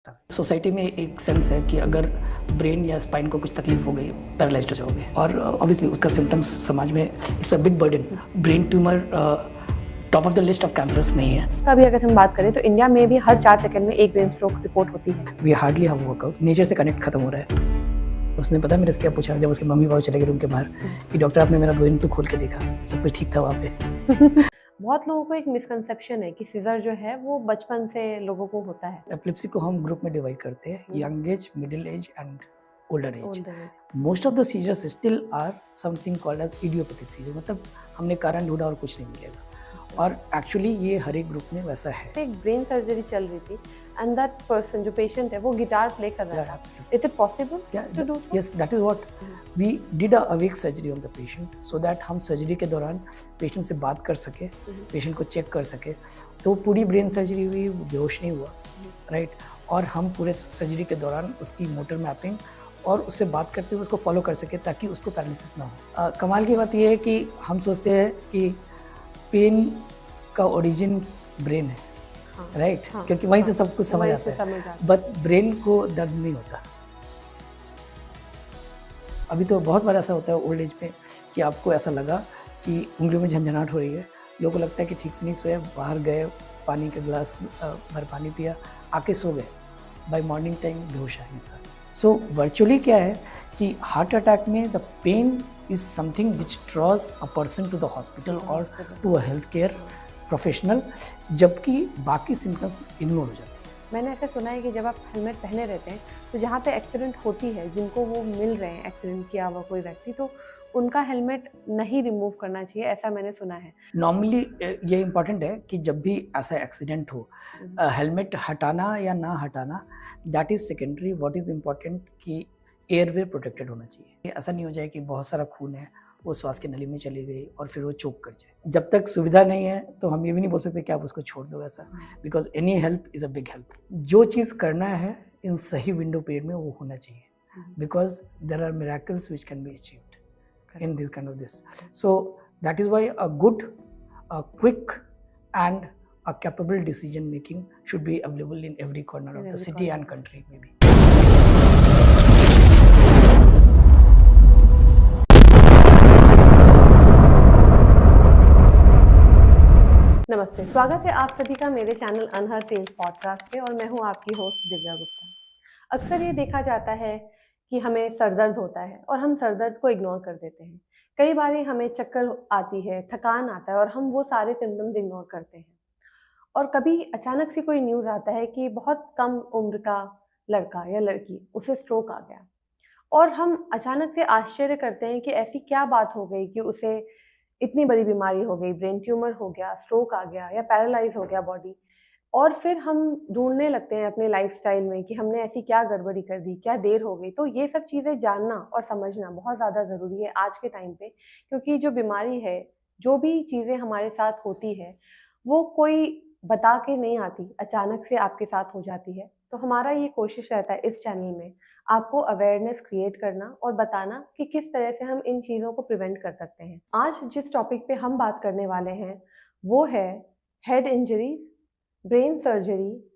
Society में एक sense है कि अगर ब्रेन या स्पाइन को कुछ तकलीफ हो गई, पैरालाइज्ड हो जाओगे, और ऑब्वियसली उसका सिम्टम्स समाज में it's a big burden. Brain tumour top of the list of cancers नहीं है। अभी अगर हम बात करें तो इंडिया में भी हर 4 सेकंड में एक ब्रेन स्ट्रोक रिपोर्ट होती है। We hardly have workout, nature से कनेक्ट खत्म हो रहा है। उसने पता मेरे से क्या पूछा जब उसके मम्मी पापा चले गए रूम के बाहर कि डॉक्टर आपने मेरा ब्रेन तो खोल के देखा, सब कुछ ठीक था वहाँ पे। बहुत लोगों को एक मिसकंसेप्शन है कि सीजर जो है वो बचपन से लोगों को होता है। एपिलेप्सी को हम ग्रुप में डिवाइड करते हैं, young age, middle age and older age. Older age। Most of the seizures still are something called as idiopathic seizure, मतलब हमने कारण ढूंढा और कुछ नहीं मिलेगा, और एक्चुअली ये हर एक ग्रुप में वैसा है। एक ब्रेन सर्जरी चल रही थी एंड दैट पर्सन जो पेशेंट है वो गिटार प्ले कर रहा था। Is it possible to do so? Yes, that is what we did a awake surgery on the patient so that हम सर्जरी के दौरान पेशेंट से बात कर सके, पेशेंट को चेक कर सके। तो पूरी ब्रेन सर्जरी हुई, वो बेहोश नहीं हुआ, राइट। और हम पूरे सर्जरी के दौरान उसकी मोटर मैपिंग और उससे बात करते हुए उसको फॉलो कर सके ताकि उसको पैरालिसिस ना हो। कमाल की बात यह है कि हम सोचते हैं कि पेन का ओरिजिन ब्रेन है, राइट, क्योंकि वहीं से सब कुछ समझ आता है, बट ब्रेन को दर्द नहीं होता। अभी तो बहुत बार ऐसा होता है ओल्ड एज में कि आपको ऐसा लगा कि उंगलियों में झंझनाहट हो रही है, लोगों को लगता है कि ठीक से नहीं सोया, बाहर गए, पानी का गिलास भर पानी पिया, आके सो गए, बाय मॉर्निंग टाइम बेहोश है इंसान। सो वर्चुअली क्या है कि हार्ट अटैक में the pain is something which draws a person to the hospital और to a health care professional, जबकि बाकी सिम्टम्स इग्नोर हो जाते हैं। मैंने ऐसा सुना है कि जब आप हेलमेट पहने रहते हैं तो जहाँ पे एक्सीडेंट होती है, जिनको वो मिल रहे हैं एक्सीडेंट किया हुआ कोई व्यक्ति, तो उनका हेलमेट नहीं रिमूव करना चाहिए, ऐसा मैंने सुना है। नॉर्मली ये इम्पॉर्टेंट है कि जब भी ऐसा एक्सीडेंट हो, हेलमेट हटाना या ना हटाना that is secondary. What is important कि एयरवे प्रोटेक्टेड होना चाहिए। ऐसा नहीं हो जाए कि बहुत सारा खून है, वो श्वास की नली में चली गई और फिर वो चोक कर जाए। जब तक सुविधा नहीं है तो हम ये भी नहीं बोल सकते कि आप उसको छोड़ दो ऐसा, because any help is a big help. जो चीज़ करना है इन सही विंडो पीरियड में वो होना चाहिए, because there are miracles which can be achieved in this kind of this. So that is why a good, a quick and a capable decision making should be available in every corner of the city and country maybe. नमस्ते, स्वागत है आप सभी का मेरे channel unheard tales podcast पे, और मैं हूँ आपकी होस्ट दिव्या गुप्ता। अक्सर ये देखा जाता है कि हमें सरदर्द होता है और हम सरदर्द को इग्नोर कर देते हैं। कई बार हमें चक्कर आती है, थकान आता है और हम वो सारे सिम्टम्स इग्नोर करते हैं। और कभी अचानक से कोई न्यूज़ आता है कि बहुत कम उम्र का लड़का या लड़की, उसे स्ट्रोक आ गया, और हम अचानक से आश्चर्य करते हैं कि ऐसी क्या बात हो गई कि उसे इतनी बड़ी बीमारी हो गई, ब्रेन ट्यूमर हो गया, स्ट्रोक आ गया या पैरालाइज हो गया बॉडी। और फिर हम ढूंढने लगते हैं अपने लाइफस्टाइल में कि हमने ऐसी क्या गड़बड़ी कर दी, क्या देर हो गई। तो ये सब चीज़ें जानना और समझना बहुत ज़्यादा ज़रूरी है आज के टाइम पे, क्योंकि जो बीमारी है, जो भी चीज़ें हमारे साथ होती है, वो कोई बता के नहीं आती, अचानक से आपके साथ हो जाती है। तो हमारा ये कोशिश रहता है इस चैनल में आपको अवेयरनेस क्रिएट करना और बताना कि किस तरह से हम इन चीज़ों को प्रिवेंट कर सकते हैं। आज जिस टॉपिक पे हम बात करने वाले हैं वो है हेड इंजरी, ब्रेन सर्जरी,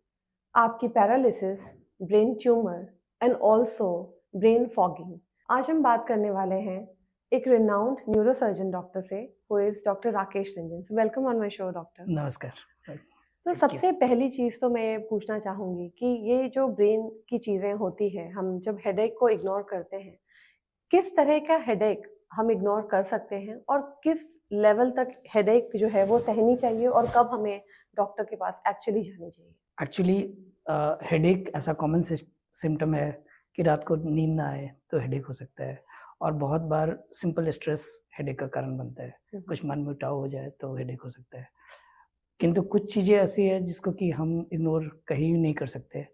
आपकी paralysis, brain tumour and also brain fogging. आज हम बात करने वाले हैं एक रिनाउंड न्यूरोसर्जन डॉक्टर से, who is doctor Rakesh Ranjan. Welcome on my show doctor. नमस्कार। तो सबसे पहली चीज़ तो मैं पूछना चाहूँगी कि ये जो ब्रेन की चीज़ें होती हैं, हम जब हेडेक को इग्नोर करते हैं, किस तरह का हेडेक हम इग्नोर कर सकते हैं और किस लेवल तक हेडेक जो है वो सहनी चाहिए, और कब हमें डॉक्टर के पास एक्चुअली जानी चाहिए? एक्चुअली हेडेक ऐसा कॉमन सिम्टम है कि रात को नींद ना आए तो हेडेक हो सकता है, और बहुत बार सिंपल स्ट्रेस हेडेक का कारण बनता है। कुछ मन मुटाव हो जाए तो हेडेक हो सकता है, किंतु कुछ चीज़ें ऐसी है जिसको कि हम इग्नोर कहीं नहीं कर सकते।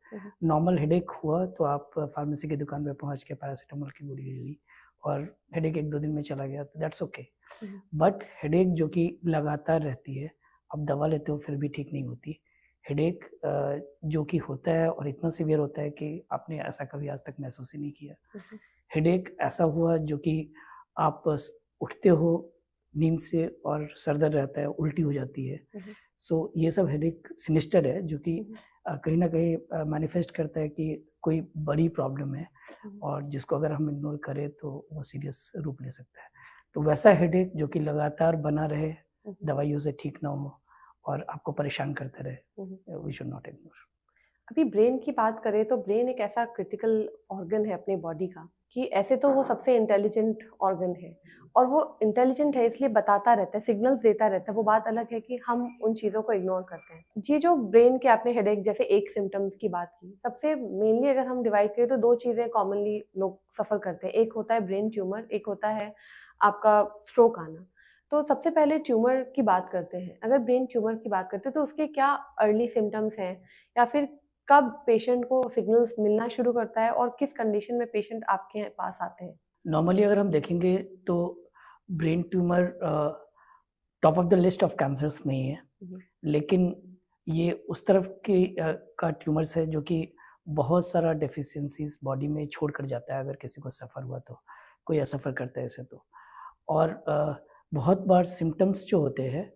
नॉर्मल हेडेक हुआ तो आप फार्मेसी की दुकान पे पहुंच के पैरासीटामोल की गोली ले ली और हेडेक 1-2 दिन में चला गया तो दैट्स ओके। बट हेडेक जो कि लगातार रहती है, आप दवा लेते हो फिर भी ठीक नहीं होती। हेडेक जो कि होता है और इतना सीवियर होता है कि आपने ऐसा कभी आज तक महसूस ही नहीं किया। हेडेक ऐसा हुआ जो कि आप उठते हो नींद से और सर दर्द रहता है, उल्टी हो जाती है। सो ये सब हेडेक सिनिस्टर है जो कि कहीं ना कहीं मैनिफेस्ट करता है कि कोई बड़ी प्रॉब्लम है और जिसको अगर हम इग्नोर करें तो वो सीरियस रूप ले सकता है। तो वैसा हेडेक जो कि लगातार बना रहे, दवाइयों से ठीक ना हो और आपको परेशान करते रहे, वी शुड नॉट इग्नोर। अभी ब्रेन की बात करें तो ब्रेन एक ऐसा क्रिटिकल ऑर्गन है अपनी बॉडी का कि ऐसे तो वो सबसे इंटेलिजेंट ऑर्गन है और वो इंटेलिजेंट है इसलिए बताता रहता है, सिग्नल्स देता रहता है। वो बात अलग है कि हम उन चीज़ों को इग्नोर करते हैं। ये जो ब्रेन के आपने हेडेक जैसे एक सिम्टम्स की बात की, सबसे मेनली अगर हम डिवाइड करें तो दो चीज़ें कॉमनली लोग सफ़र करते हैं। एक होता है ब्रेन ट्यूमर, एक होता है आपका स्ट्रोक आना। तो सबसे पहले ट्यूमर की बात करते हैं। अगर ब्रेन ट्यूमर की बात करते हैं तो उसके क्या अर्ली सिम्टम्स हैं या फिर कब पेशेंट को सिग्नल्स मिलना शुरू करता है और किस कंडीशन में पेशेंट आपके पास आते हैं? नॉर्मली अगर हम देखेंगे तो brain tumour top of the list of cancers नहीं है, लेकिन ये उस तरफ के का ट्यूमर्स है जो कि बहुत सारा डेफिशिएंसीज बॉडी में छोड़ कर जाता है अगर किसी को सफ़र हुआ तो, कोई असफ़र करता है ऐसे तो। और बहुत बार सिम्टम्स जो होते हैं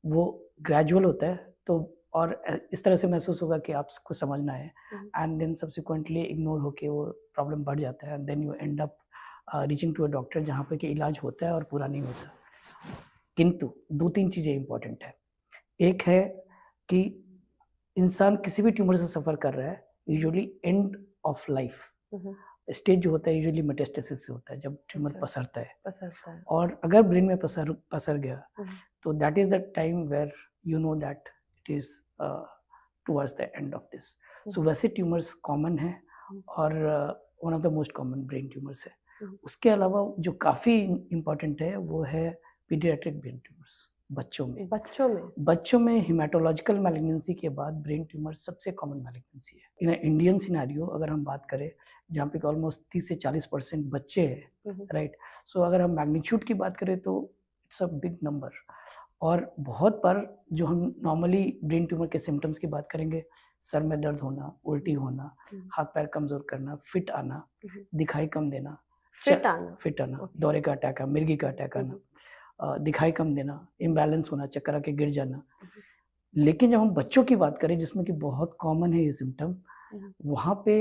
वो ग्रेजुअल होता है, तो और इस तरह से महसूस होगा कि आपको समझना है एंड देन सब्सिक्वेंटली इग्नोर होके वो प्रॉब्लम बढ़ जाता है and then you end up reaching to a doctor जहाँ पे कि इलाज होता है और पूरा नहीं होता। किंतु 2-3 चीज़ें इम्पोर्टेंट है। एक है कि इंसान किसी भी ट्यूमर से सफ़र कर रहा है, usually end of life stage जो होता है यूजुअली मेटास्टेसिस से होता है, जब ट्यूमर अच्छा। पसरता है। पसरता है। और अगर ब्रेन में पसर गया तो that is the time where you know that it is towards the end of this. So वैसे ट्यूमर्स कॉमन है और one of the most common brain tumours है। उसके अलावा जो काफ़ी इम्पॉर्टेंट है वो है पीडियाट्रिक ब्रेन ट्यूमर्स बच्चों में। बच्चों में हेमाटोलॉजिकल मैलिग्नेंसी के बाद ब्रेन ट्यूमर सबसे कॉमन मैलिग्नेंसी है। इन इंडियन सिनेरियो अगर हम बात करें जहाँ पे ऑलमोस्ट 30 से 40% बच्चे हैं, राइट। सो अगर हम मैग्नीट्यूड की बात करें तो इट्स अ बिग नंबर। और बहुत बार जो हम नॉर्मली ब्रेन ट्यूमर के सिम्टम्स की बात करेंगे, सर में दर्द होना, उल्टी होना, हाथ पैर कमज़ोर करना, फिट आना, दिखाई कम देना, फिट आना, दौरे का अटैक आना, मिर्गी का अटैक आना, दिखाई कम देना, इम्बैलेंस होना, चक्कर आके गिर जाना। लेकिन जब हम बच्चों की बात करें जिसमें कि बहुत कॉमन है ये सिम्टम, वहाँ पे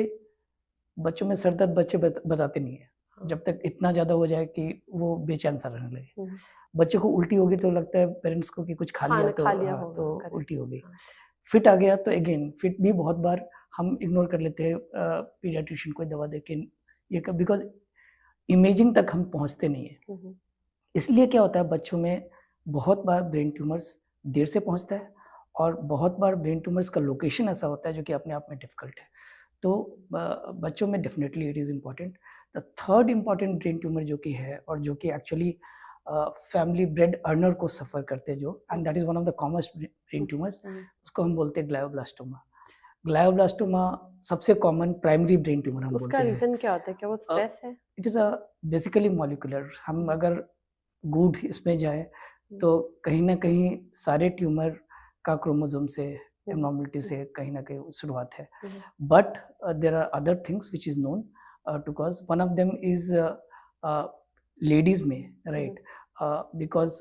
बच्चों में सर दर्द बच्चे बताते नहीं है जब तक इतना ज़्यादा हो जाए कि वो बेचैन सा रहने लगे। बच्चे को उल्टी होगी तो लगता है पेरेंट्स को कि कुछ खा लिया तो उल्टी हो गई। फिट आ गया तो अगेन फिट भी बहुत बार हम इग्नोर कर लेते हैं पीडियाट्रिशियन को दवा देके, ये बिकॉज इमेजिंग तक हम पहुँचते नहीं है। इसलिए क्या होता है बच्चों में बहुत बार ब्रेन ट्यूमर्स देर से पहुंचता है और बहुत बार ब्रेन ट्यूमर्स का लोकेशन ऐसा होता है जो कि अपने आप में डिफ़िकल्ट है। तो बच्चों में definitely it is important. The third important brain tumour जो कि है और जो कि एक्चुअली फैमिली ब्रेड अर्नर को सफ़र करते हैं जो, and that is one of the commonest brain tumours, उसको हम बोलते हैं ग्लायोब्लास्टोमा। ग्लायोब्लास्टोमा सबसे कॉमन प्राइमरी ब्रेन ट्यूमर हम बोलते हैं। उसका रीज़न क्या होता है? क्या वो स्ट्रेस है? It is basically molecular. हम अगर गूढ़ इसमें जाए तो कहीं ना कहीं सारे ट्यूमर का क्रोमोसोम से एब्नॉर्मलिटी से कहीं ना कहीं शुरुआत है। But there are other things which is known because one of them is ladies में, right, because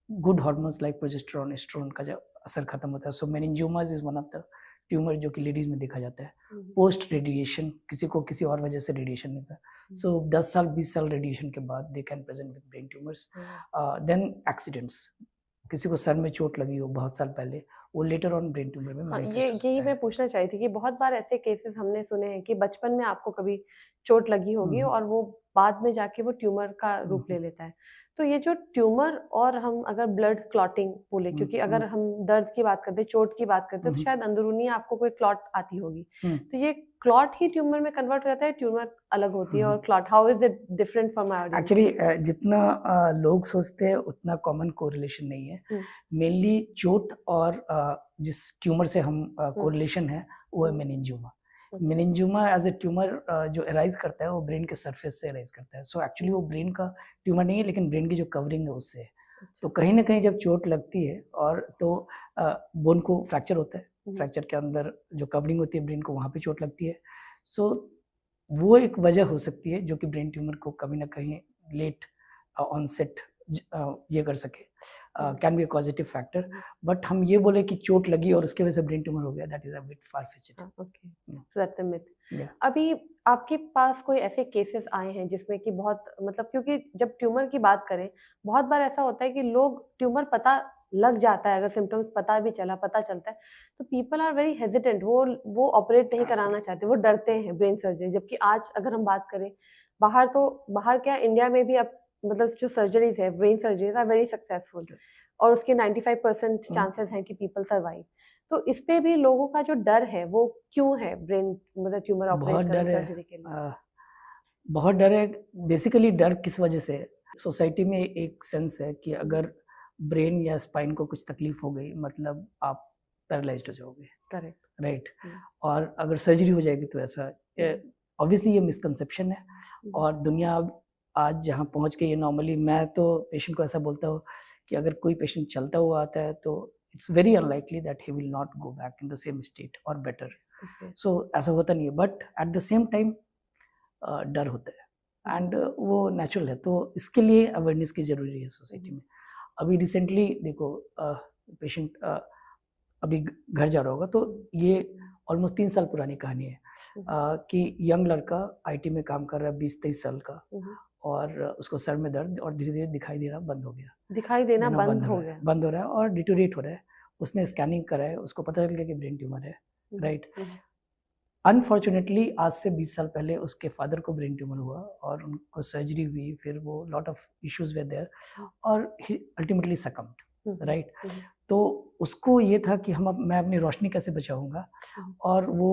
good hormones like progesterone, oestrogen का जब असर खत्म होता है। So meningiomas is one of the tumour जो कि लेडीज़ में देखा जाता है पोस्ट रेडिएशन, किसी को किसी और वजह से रेडिएशन नहीं था। सो 10 साल 20 साल रेडिएशन के बाद they can present with brain tumours. Then accidents, किसी को सर में चोट लगी हो बहुत साल पहले, वो लेटर ऑन ब्रेन ट्यूमर में मैनिफेस्ट हो सकता है। यही मैं पूछना चाह रही थी कि बहुत बार ऐसे केसेस हमने सुने हैं कि बचपन में आपको कभी चोट लगी होगी और वो बाद में जाके वो ट्यूमर का रूप ले लेता है। तो ये जो ट्यूमर और हम अगर ब्लड क्लॉटिंग बोले, क्योंकि अगर हम दर्द की बात करते हैं, चोट की बात करते हैं, तो शायद अंदरूनी आपको कोई क्लॉट आती होगी। तो ये क्लॉट ही ट्यूमर में कन्वर्ट हो जाता है, ट्यूमर अलग होती है और clot, how is it different from iodine? Actually जितना लोग सोचते हैं उतना कॉमन कोरिलेशन नहीं है। मेनली चोट और जिस ट्यूमर से हम कोरिलेशन है वो है meningioma. Meningioma as a tumour जो अराइज करता है वो ब्रेन के सरफेस से अराइज करता है। सो एक्चुअली वो ब्रेन का ट्यूमर नहीं है, लेकिन ब्रेन की जो कवरिंग है उससे है। तो कहीं ना कहीं जब चोट लगती है और तो बोन को फ्रैक्चर होता है, फ्रैक्चर के अंदर जो कवरिंग होती है ब्रेन को, वहाँ पे चोट लगती है। सो वो एक वजह हो सकती है जो कि ब्रेन ट्यूमर को कभी ना कहीं लेट ऑनसेट ये कर सके, can be a positive factor, but हम ये बोले कि चोट लगी और उसके वजह से ब्रेन ट्यूमर हो गया, that is a bit far fetched. Okay, so that's a myth. या अभी आपके पास कोई ऐसे केसेस आए हैं जिसमें कि बहुत मतलब क्योंकि जब ट्यूमर की बात करें, बहुत बार ऐसा होता है कि लोग ट्यूमर पता लग जाता है, अगर सिम्पटम्स पता चलता है, तो पीपल आर वेरी हेजिटेंट, वो ऑपरेट नहीं कराना चाहते, वो डरते हैं ब्रेन सर्जरी। जबकि आज अगर हम बात करें, बाहर क्या इंडिया में भी अब मतलब जो सर्जरीज है, brain surgeries are very successful और उसके 95% चांसेस हैं कि पीपल सर्वाइव। तो इस पे भी लोगों का जो डर है वो क्यों है ब्रेन मतलब ट्यूमर बहुत ऑपरेट डर करने है, सर्जरी के लिए? बहुत डर है। बेसिकली डर किस वजह से है? सोसाइटी में एक सेंस है कि अगर ब्रेन या स्पाइन को कुछ तकलीफ हो गई मतलब आप पैरालाइज्ड हो जाओगे, करेक्ट। राइट? और अगर सर्जरी हो जाएगी तो ऐसा, ऑब्वियसली ये मिसकंसेप्शन है। और दुनिया अब आज जहाँ पहुँच गई है, नॉर्मली मैं तो पेशेंट को ऐसा बोलता हूँ कि अगर कोई पेशेंट चलता हुआ आता है तो it's very unlikely that he will not go back in the same state और बेटर। सो ऐसा होता नहीं है, but at the same time डर होता है एंड वो नेचुरल है, तो इसके लिए अवेयरनेस की ज़रूरी है सोसाइटी में। अभी रिसेंटली देखो, पेशेंट अभी घर जा रहा होगा तो ये ऑलमोस्ट 3 साल पुरानी कहानी है, कि यंग लड़का आईटी में काम कर रहा है, 20-23 साल का, और उसको सर में दर्द और धीरे-धीरे दिखाई देना बंद हो गया। दिखाई देना बंद हो रहा गया। है, बंद हो रहा है और डिटोरेट हो रहा है। उसने स्कैनिंग कराया, उसको पता चल गया कि ब्रेन ट्यूमर है, राइट? अनफॉर्चुनेटली आज से 20 साल पहले उसके फादर को ब्रेन ट्यूमर हुआ और उनको सर्जरी हुई, फिर वो lot of issues were there और ही अल्टीमेटली सकम्ड, राइट? तो उसको ये था कि मैं अपनी रोशनी कैसे बचाऊंगा, और वो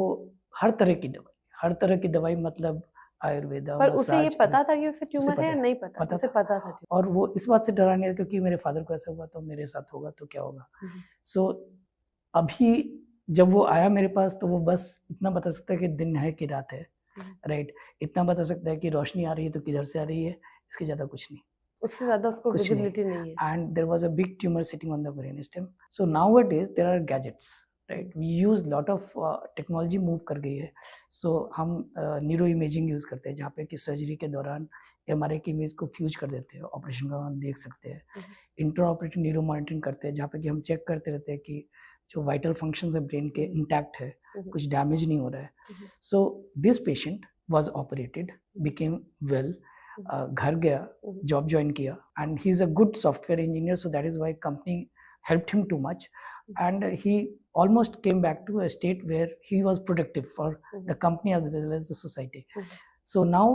हर तरह की दवाई मतलब आयुर्वेदा, पर उसे ये मसाज, पता था कि उसे उसे ट्यूमर है या पता नहीं पता? पता उसे था। पता था ट्यूमर। और वो इस बात से डरा नहीं था क्योंकि मेरे फादर को ऐसा हुआ तो मेरे साथ होगा तो क्या होगा। सो अभी जब वो आया मेरे पास तो वो बस इतना बता सकता है कि दिन है कि रात है, राइट? इतना बता सकता है कि रोशनी आ रही है तो किधर से आ रही है, इसके ज़्यादा कुछ नहीं। उससे ज्यादा उसको कुछ नहीं। विजिबिलिटी नहीं है। And there was a big tumor sitting on the brainstem. So nowadays there are gadgets, right? We use lot of technology move कर गई है। So हम न्यूरो इमेजिंग यूज़ करते हैं जहाँ पे कि सर्जरी के दौरान एमआरआई की इमेज को फ्यूज कर देते हैं, ऑपरेशन का हम देख सकते हैं। इंट्रा ऑपरेटिव न्यूरो मॉनिटरिंग करते हैं जहाँ पे कि हम चेक करते रहते हैं कि जो वाइटल फंक्शंस है ब्रेन के इंटैक्ट है, कुछ डैमेज नहीं हो रहा है। So this patient was operated, became well, घर गया, जॉब ज्वाइन किया, and he is a good software engineer, so that is why company helped him too much, and he almost came back to a state where he was productive for the company as well as the society. So now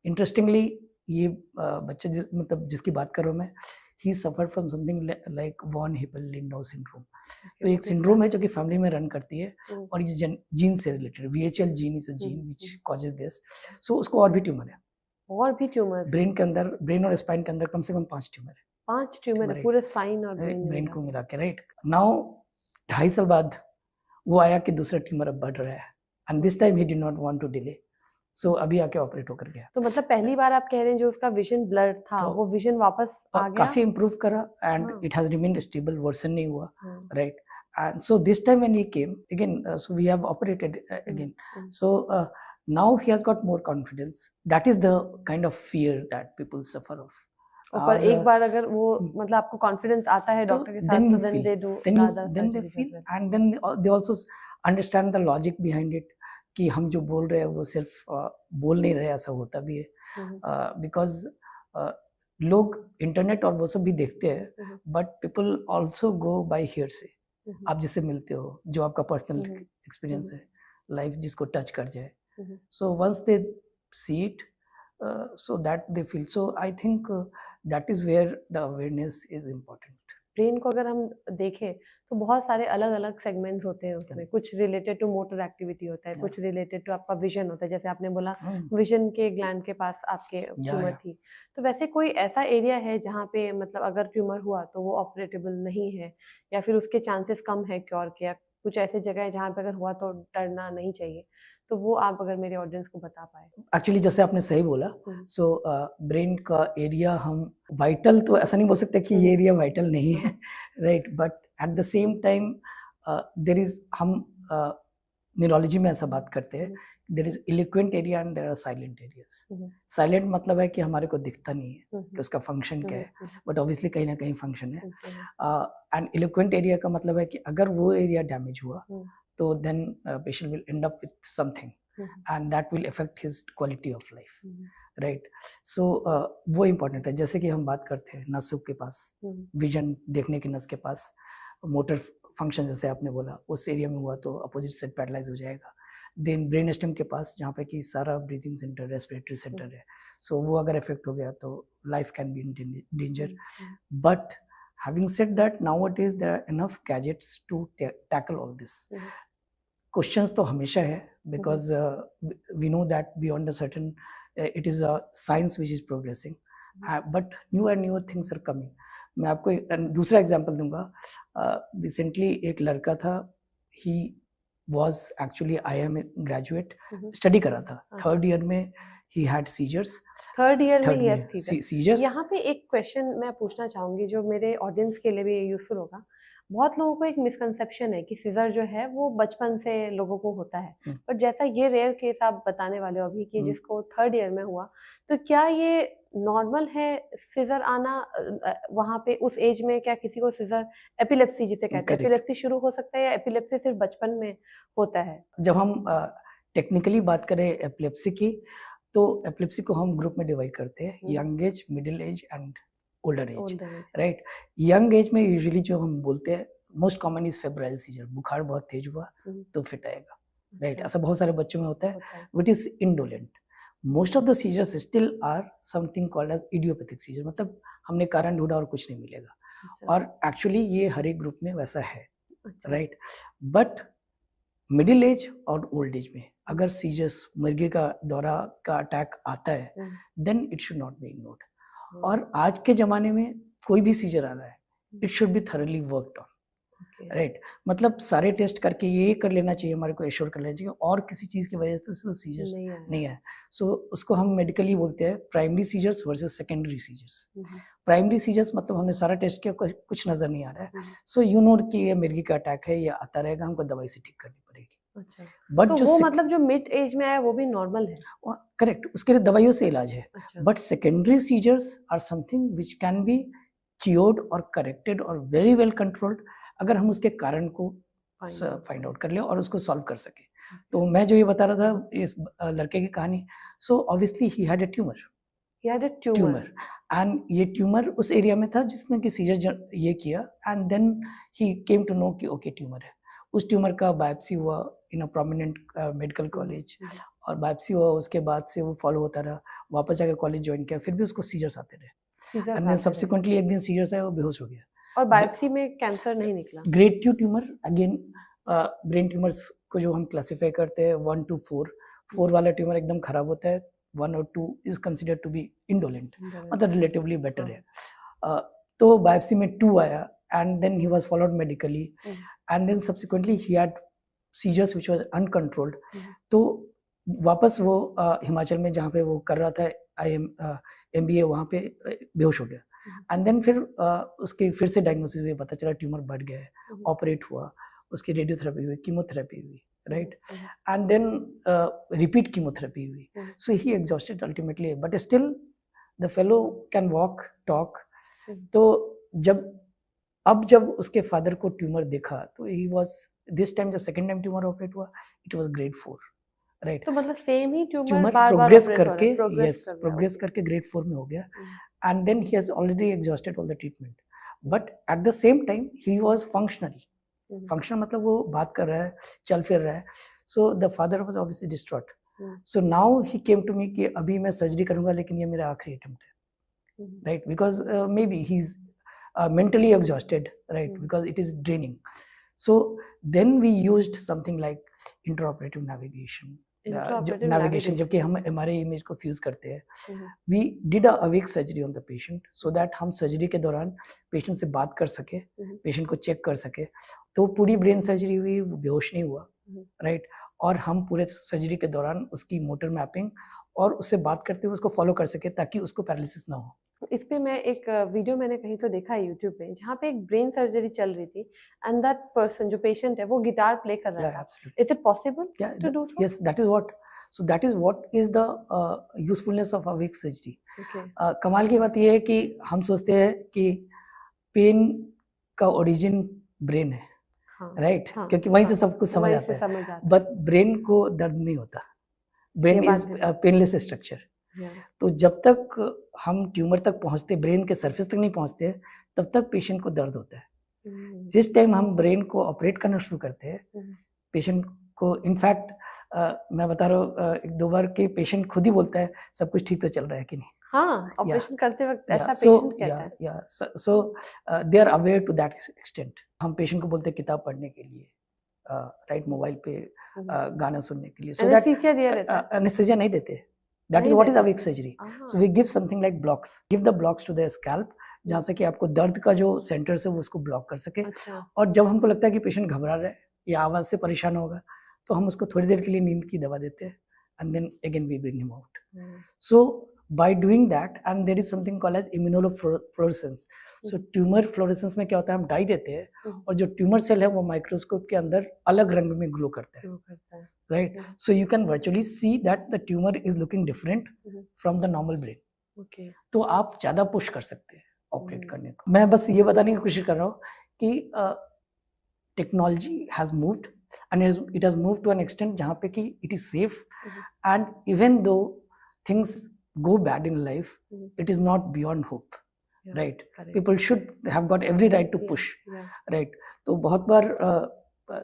interestingly ये बच्चा मतलब जिसकी बात कर रहा हूँ मैं, he suffered from something like von Hippel-Lindau syndrome. तो एक सिंड्रोम है जो कि फैमिली में रन करती है और ये जीन से related, VHL gene is a gene which causes this. So उसको और भी ट्यूमर है, और भी ट्यूमर ब्रेन के अंदर, ब्रेन और स्पाइन के अंदर कम से कम 5 ट्यूमर है। 5 ट्यूमर है पूरे स्पाइन और ब्रेन को मिला के, राइट? नाउ 2.5 साल बाद वो आया कि दूसरा ट्यूमर अब बढ़ रहा है, and this time he did not want to delay, so अभी आके ऑपरेट होकर गया। तो मतलब पहली बार आप कह रहे हैं जो उसका विजन ब्लर था तो वो विजन वापस आ गया, काफी इम्प्रूव करा and it has remained stable, worsen नहीं हुआ, right? And so this time when he came again, so we have operated again. So now he has got more confidence. That is the kind of fear that people suffer of. पर एक बार अगर वो मतलब आपको confidence आता है doctor के साथ तो then they do rather then they feel and then they also understand the logic behind it कि हम जो बोल रहे हैं वो सिर्फ बोल नहीं रहे, ऐसा होता भी है। because लोग इंटरनेट और वो सब भी देखते हैं, but people also go by hearsay. आप जिससे मिलते हो, जो आपका पर्सनल एक्सपीरियंस है, लाइफ जिसको टच कर जाए, so once they see it, so that they feel, so I think that is where the awareness is important. Brain को अगर हम देखें तो बहुत सारे अलग अलग सेगमेंट्स होते हैं उसमें, कुछ रिलेटेड टू मोटर एक्टिविटी होता है, कुछ रिलेटेड टू आपका विजन होता है, जैसे आपने बोला विजन के ग्लैंड के पास आपके ट्यूमर थी। तो वैसे कोई ऐसा एरिया है जहाँ पे मतलब अगर ट्यूमर हुआ तो वो ऑपरेटेबल नहीं है या फिर उसके चांसेस कम है क्योर के, या कुछ ऐसे जगह है जहाँ पे अगर हुआ तो डरना नहीं चाहिए, तो वो आप अगर मेरे ऑडियंस को बता पाए। एक्चुअली जैसे आपने सही बोला, सो ब्रेन का एरिया हम वाइटल तो ऐसा नहीं बोल सकते कि ये एरिया वाइटल नहीं है, right? But at the same time there is हम न्यूरोलॉजी में ऐसा बात करते हैं, there is eloquent area and there are silent areas. Silent मतलब है कि हमारे को दिखता नहीं है कि उसका फंक्शन क्या है, बट ऑब्वियसली कहीं ना कहीं फंक्शन है। एंड इलोक्वेंट एरिया का मतलब है कि अगर वो एरिया डैमेज हुआ तो then patient will end up with something and that will affect his quality of life, right. So वो इम्पोर्टेंट है। जैसे कि हम बात करते हैं नसों के पास, विजन देखने की नस के पास, मोटर फंक्शन जैसे आपने बोला उस एरिया में हुआ तो अपोजिट साइड पैरालाइज हो जाएगा। देन ब्रेन स्टेम के पास जहाँ पे कि सारा ब्रीथिंग सेंटर, रेस्पिरेटरी सेंटर है, सो वो अगर इफेक्ट हो गया तो life can be in danger. But having said that, nowadays there are enough gadgets to tackle all this. Questions तो हमेशा है because we know that beyond a certain it is a science which is progressing, but newer and newer things are coming. मैं आपको एक दूसरा example दूंगा। Recently एक लड़का था, he was actually IIM graduate, study कर रहा था, थर्ड ईयर में he had seizures। Third year में Third ही में seizures। यहाँ पे एक क्वेश्चन मैं पूछना चाहूंगी जो मेरे ऑडियंस के लिए भी यूजफुल होगा। बहुत लोगों को एक मिसकंसेप्शन है कि सीजर जो है वो बचपन से लोगों को होता है, बट जैसा ये रेयर केस आप बताने वाले हो अभी कि जिसको थर्ड ईयर में हुआ, तो क्या ये नॉर्मल है सीजर आना वहाँ पे उस एज में? क्या किसी को सीजर, एपिलेप्सी जिसे कहते हैं, एपिलेप्सी शुरू हो सकता है या एपिलेप्सी सिर्फ बचपन में होता है? जब हम टेक्निकली बात करें एपिलेप्सी की, तो एपिलेप्सी को हम ग्रुप में डिवाइड करते हैं, young age, middle age and older as, right. Young age में यूजुअली जो हम बोलते हैं most common is febrile seizure, बुखार बहुत तेज हुआ तो फिट आएगा, राइट। ऐसा बहुत सारे बच्चों में होता है, which is indolent. Most of the seizures still are something called as idiopathic seizure, मतलब हमने कारण ढूंढा और कुछ नहीं मिलेगा, और एक्चुअली ये हर एक ग्रुप में वैसा है, राइट। बट मिडिल एज और ओल्ड एज में अगर सीजर्स, मिर्गी का दौरा का अटैक आता है, then it should not be ignored. और आज के ज़माने में कोई भी सीजर आ रहा है, it should be thoroughly worked on, right. मतलब सारे टेस्ट करके ये कर लेना चाहिए, हमारे को एश्योर कर लेना चाहिए और किसी चीज़ की वजह से तो सीजर्स नहीं है। सो उसको हम मेडिकली बोलते हैं primary seizures versus secondary seizures. Primary seizures मतलब हमने सारा टेस्ट किया, कुछ नज़र नहीं आ रहा है, सो यू नो कि ये मिर्गी का अटैक है, ये आता रहेगा, हमको दवाई से ठीक करनी पड़ेगी। अच्छा, बट तो जो वो मतलब जो मिड एज में आया वो भी नॉर्मल है? करेक्ट, उसके लिए दवाइयों से इलाज है। But secondary seizures are something which can be cured और करेक्टेड और वेरी वेल कंट्रोल्ड अगर हम उसके कारण को फाइंड आउट कर ले और उसको सॉल्व कर सके। तो मैं जो ये बता रहा था इस लड़के की कहानी, so obviously he had a tumour, and ये ट्यूमर उस एरिया में था जिसने कि सीजर ये किया, and then he came to know कि ओके ट्यूमर है। उस ट्यूमर का बायोप्सी हुआ in a prominent medical college, और बायोप्सी हुआ, उसके बाद से वो फॉलो होता रहा, वापस जाकर कॉलेज ज्वाइन किया, फिर भी उसको सीजर्स आते रहे, एंड देन सब्सिक्वेंटली एक दिन सीजर्स आया, वो बेहोश हो गया। और बायोप्सी में कैंसर नहीं निकला? Grade 2 tumour, again brain tumours को जो हम क्लासिफाई करते हैं 1 to 4, 4 वाला ट्यूमर एकदम खराब होता है, 1 और 2 is considered to be indolent, मतलब रिलेटिवली बेटर है। तो बायोप्सी में 2 आया, and then he was followed medically, and then subsequently he had seizures which was uncontrolled. तो वापस वो हिमाचल में जहाँ पे वो कर रहा था MBA, वहाँ पे बेहोश हो गया, एंड देन फिर उसके फिर से डायग्नोसिस हुई, पता चला ट्यूमर बढ़ गया है, ऑपरेट हुआ, उसकी रेडियोथेरेपी हुई, कीमोथेरेपी हुई, right, and then repeat chemotherapy हुई, so he exhausted ultimately, but still the fellow can walk, talk. तो जब उसके फादर को ट्यूमर देखा तो ही वाज दिस टाइम, जब सेकंड टाइम ट्यूमर ऑपरेट हुआ, इट वाज ग्रेड 4, राइट। तो मतलब सेम ही ट्यूमर प्रोग्रेस करके ग्रेड 4 में हो गया, and then he has already exhausted all the treatment, but at the same time he was functional, मतलब वो बात कर रहा है, चल फिर रहा है, so the father was obviously distraught, so now he came to me कि अभी मैं सर्जरी करूंगा लेकिन ये मेरा आखिरी अटेम्प्ट है, right, because maybe he's mentally exhausted, right, because it is draining, so then we used something like intraoperative navigation, जबकि हम हमारे इमेज को फ्यूज करते हैं, we did a awake surgery on the patient so that हम surgery के दौरान patient से बात कर सके, पेशेंट को चेक कर सके। तो पूरी ब्रेन सर्जरी हुई, वो बेहोश नहीं हुआ, राइट, और हम पूरे सर्जरी के दौरान उसकी मोटर मैपिंग और उससे बात करते हुए उसको फॉलो कर सके ताकि उसको पैरालिसिस ना हो। इस पे मैं एक वीडियो मैंने कहीं तो देखा है यूट्यूब पे, जहाँ पे एक ब्रेन सर्जरी चल रही थी एंड दैट पर्सन जो पेशेंट है वो गिटार प्ले कर रहा Yeah, था. absolutely. Is it possible Yeah, to do so? yes, that is what is the usefulness of awake surgery. Okay. कमाल की बात यह है कि हम सोचते हैं कि पेन का ओरिजिन ब्रेन है, हाँ राइट? हाँ क्योंकि वहीं से हाँ, सब कुछ समझ वहीं आता से है, समझ आता है. बट ब्रेन को दर्द नहीं होता. ब्रेन ये इज बात भी पेनलेस स्ट्रक्चर. Yeah. तो जब तक हम ट्यूमर तक पहुंचते, ब्रेन के सरफेस तक नहीं पहुंचते, तब तक पेशेंट को दर्द होता है. हम्म, जिस टाइम हम ब्रेन को ऑपरेट करना शुरू करते हैं, हम्म, पेशेंट को इनफैक्ट मैं बता रहा हूँ, एक दो बार के पेशेंट खुद ही बोलता है सब कुछ ठीक तो चल रहा है कि नहीं. हाँ, ऑपरेशन करते वक्त ऐसा Yeah, so पेशेंट कहता है. they are aware to that extent. हम पेशेंट को बोलते हैं किताब पढ़ने के लिए, राइट, मोबाइल पे गाना सुनने के लिए, so that एनेस्थीसिया दिया रहता है? anesthesia नहीं देते. That is नहीं what is देते? awake surgery. हाँ. So we give something like blocks. Give the blocks to the scalp, जहाँ से कि आपको दर्द का जो सेंटर्स है वो उसको ब्लॉक कर सके. अच्छा. और जब हमको लगता है कि पेशेंट घबरा रहा है या आवाज़ से परेशान होगा, तो हम उसको थोड़ी देर के लिए नींद की दवा देते हैं, and then again we bring him out. So by doing that, and there is something called as immunofluorescence. So tumor fluorescence में क्या होता है, हम डाई देते हैं और जो ट्यूमर सेल है वो माइक्रोस्कोप के अंदर अलग रंग में ग्लो करता है, right? So you can virtually see that the tumor is looking different from the normal brain. Okay. तो आप ज़्यादा पुश कर सकते हैं ऑपरेट करने को. मैं बस ये बताने की कोशिश कर रहा हूँ कि technology has moved and it has moved to an extent जहाँ पे कि it is safe, and even though things go bad in life, it is not beyond hope, Yeah, right? correct. People should have got every right to Yeah, push, yeah. right? तो बहुत बार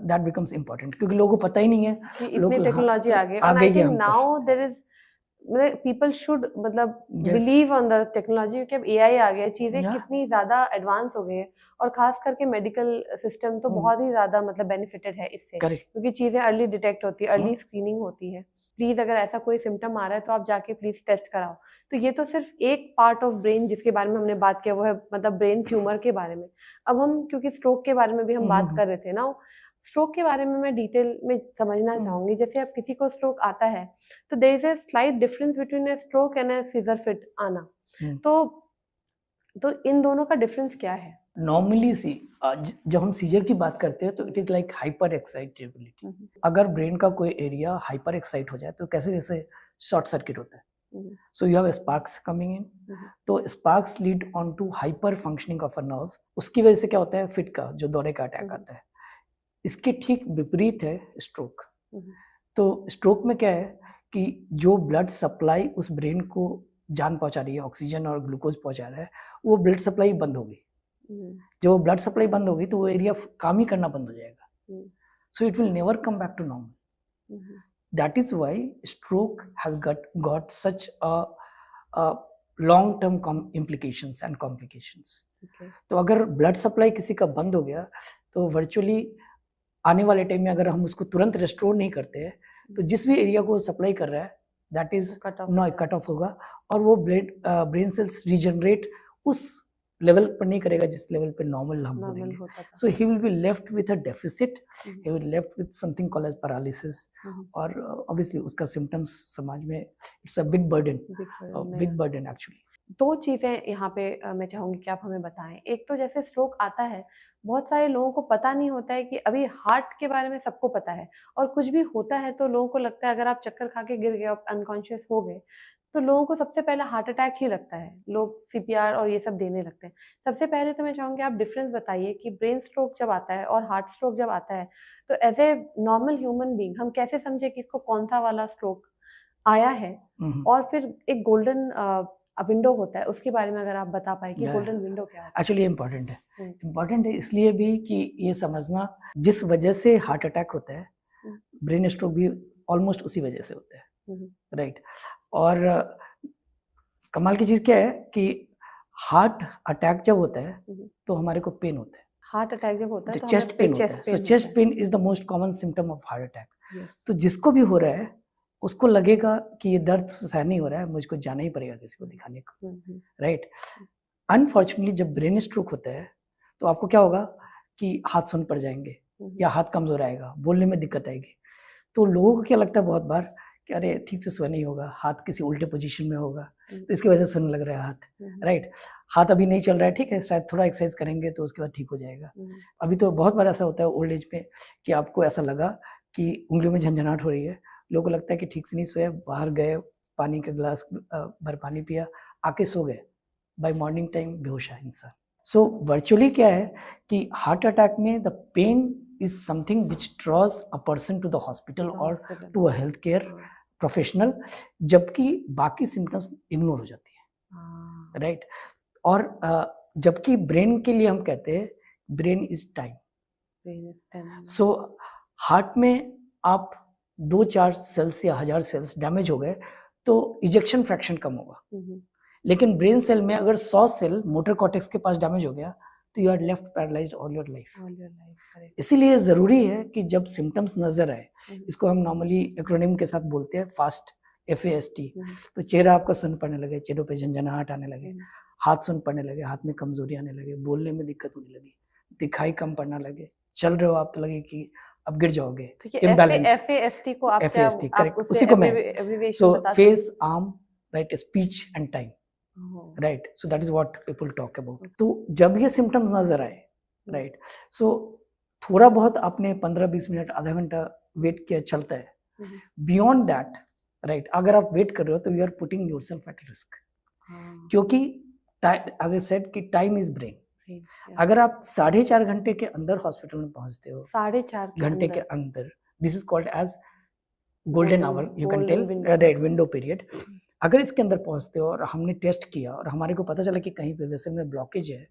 that becomes important क्योंकि लोगों को पता ही नहीं है कि लोग इतनी टेक्नोलॉजी आ गई. आ And I गई है think हम now पर. there is people should मतलब Yes. believe on the technology कि अब AI आ गया, चीजें Yeah. कितनी ज्यादा एडवांस हो गई है और खास करके मेडिकल सिस्टम तो बहुत ही ज्यादा मतलब बेनिफिटेड है इससे, Correct. क्योंकि चीजें अर्ली डिटेक्ट होती है, अर्ली स्क्रीनिंग होती है. प्लीज अगर ऐसा कोई सिम्टम आ रहा है तो आप जाके प्लीज टेस्ट कराओ. तो ये तो सिर्फ एक पार्ट ऑफ ब्रेन जिसके बारे में हमने बात किया वो है मतलब ब्रेन ट्यूमर के बारे में. अब हम क्योंकि स्ट्रोक के बारे में भी हम बात कर रहे थे ना, स्ट्रोक के बारे में मैं डिटेल में समझना चाहूंगी. जैसे अब किसी को स्ट्रोक आता है तो there is a slight difference between a stroke and a seizure fit आना. तो इन दोनों का डिफरेंस क्या है? नॉर्मली सी जब हम सीजर की बात करते हैं तो it is like hyper excitability. अगर ब्रेन का कोई एरिया हाइपर एक्साइट हो जाए तो कैसे जैसे शॉर्ट सर्किट होता है. So you have sparks coming in, तो sparks lead on to hyper functioning of a nerve. उसकी वजह से क्या होता है, फिट का जो दौरे का अटैक आता है. इसके ठीक विपरीत है स्ट्रोक. तो स्ट्रोक में क्या है कि जो ब्लड सप्लाई उस ब्रेन को जान पहुंचा रही है, ऑक्सीजन और ग्लूकोज पहुंचा रहा है, वो ब्लड सप्लाई बंद हो गई. जो ब्लड सप्लाई बंद हो गई तो वो एरिया काम ही करना बंद हो जाएगा. So it will never come back to normal. That is why stroke have got such a long term implications and complications. तो अगर ब्लड सप्लाई किसी का बंद हो गया तो वर्चुअली आने वाले टाइम में अगर हम उसको तुरंत रेस्टोर नहीं करते हैं तो जिस भी एरिया को सप्लाई कर रहा है दैट इज कट ऑफ होगा और वो ब्रेन सेल्स रीजनरेट उस लेवल पर नहीं करेगा जिस लेवल पे नॉर्मल हम बोलेंगे. So he will be left with a deficit, he will left with something called as paralysis. और ऑब्वियसली उसका सिम्टम्स समाज में it's a big burden actually. दो चीजें यहाँ पे मैं चाहूंगी कि आप हमें बताएं. एक तो जैसे स्ट्रोक आता है, बहुत सारे लोगों को पता नहीं होता है कि अभी हार्ट के बारे में सबको पता है और कुछ भी होता है तो लोगों को लगता है अगर आप चक्कर खा के गिर गए और अनकॉन्शियस हो गए तो लोगों को सबसे पहले हार्ट अटैक ही लगता है, लोग सीपीआर और ये सब देने लगते हैं. सबसे पहले तो मैं चाहूंगी आप डिफरेंस बताइए कि ब्रेन स्ट्रोक जब आता है और हार्ट स्ट्रोक जब आता है तो as a normal human being हम कैसे समझे कि इसको कौन सा वाला स्ट्रोक आया है. और फिर एक गोल्डन विंडो होता है, उसके बारे में अगर आप बता पाए कि गोल्डन विंडो क्या है. एक्चुअली इम्पोर्टेंट है. इम्पोर्टेंट है इसलिए भी कि ये समझना जिस वजह से हार्ट अटैक होता है ब्रेन स्ट्रोक भी ऑलमोस्ट उसी वजह से होता है, राइट. और कमाल की चीज क्या है कि हार्ट अटैक जब होता है तो हमारे को पेन होता है. हार्ट अटैक जब होता है तो चेस्ट पेन होता है. So chest pain is the most common symptom of heart attack. तो जिसको भी हो रहा है उसको लगेगा कि ये दर्द सहन नहीं हो रहा है, मुझको जाना ही पड़ेगा किसी को दिखाने को, राइट. अनफॉर्चुनेटली जब ब्रेन स्ट्रोक होता है तो आपको क्या होगा कि हाथ सुन पड़ जाएंगे या हाथ कमजोर आएगा, बोलने में दिक्कत आएगी. तो लोगों को क्या लगता है बहुत बार कि अरे ठीक से सोया नहीं होगा, हाथ किसी उल्टे पोजीशन में होगा, तो इसकी वजह से सुनने लग रहा है हाथ, राइट। हाथ अभी नहीं चल रहा है, ठीक है, शायद थोड़ा एक्सरसाइज करेंगे तो उसके बाद ठीक हो जाएगा। अभी तो बहुत बार ऐसा होता है ओल्ड एज में कि आपको ऐसा लगा कि उंगलियों में झंझनाहट हो रही है, लोगों को लगता है कि ठीक से नहीं सोया, बाहर गए, पानी का गिलास भर पानी पिया, आके सो गए, बाय मॉर्निंग टाइम बेहोश है इंसान। सो वर्चुअली क्या है कि हार्ट अटैक में the pain is something which draws a person to the hospital और to a health care professional, जबकि बाकी सिम्टम्स इग्नोर हो जाती है, राइट। और जबकि ब्रेन के लिए हम कहते हैं brain is time. So heart में आप 2-4 सेल्स या 1000 सेल्स डैमेज हो गए तो इजेक्शन फ्रैक्शन कम होगा, लेकिन ब्रेन सेल में अगर 100 सेल मोटर कॉर्टेक्स के पास डैमेज हो गया तो you are left paralysed all your life. इसीलिए ज़रूरी है कि जब सिम्टम्स नज़र आए, इसको हम नॉर्मली एक्रोनिम के साथ बोलते हैं फास्ट, FAST, तो चेहरा आपका सुन पड़ने लगे, चेहरों पे झंझनाहट आने लगे, हाथ सुन पड़ने लगे, हाथ में कमजोरी आने लगे, बोलने में दिक्कत होने लगी, दिखाई कम पड़ने लगे, चल रहे हो आप तो लगे कि अब गिर जाओगे, इम्बैलेंस। FAST को आप करेक्ट, उसी को मैं, सो face, arm, right, speech and time, right, so that is what people talk about. तो जब ये सिम्टम्स नजर आए, राइट, सो थोड़ा बहुत आपने 15-20 मिनट, आधा घंटा वेट किया, चलता है, बियॉन्ड दैट, राइट, अगर आप वेट कर रहे हो तो you are putting yourself at risk, क्योंकि एज आई सेड कि टाइम इज ब्रेन। अगर आप 4.5 घंटे के अंदर हॉस्पिटल में पहुंचते हो, 4.5 घंटे के अंदर, this is called as golden hour, you can tell, right, window period. अगर इसके अंदर पहुंचते हो और हमने टेस्ट किया और हमारे को पता चला कि कहीं पे वेसल में ब्लॉकेज है,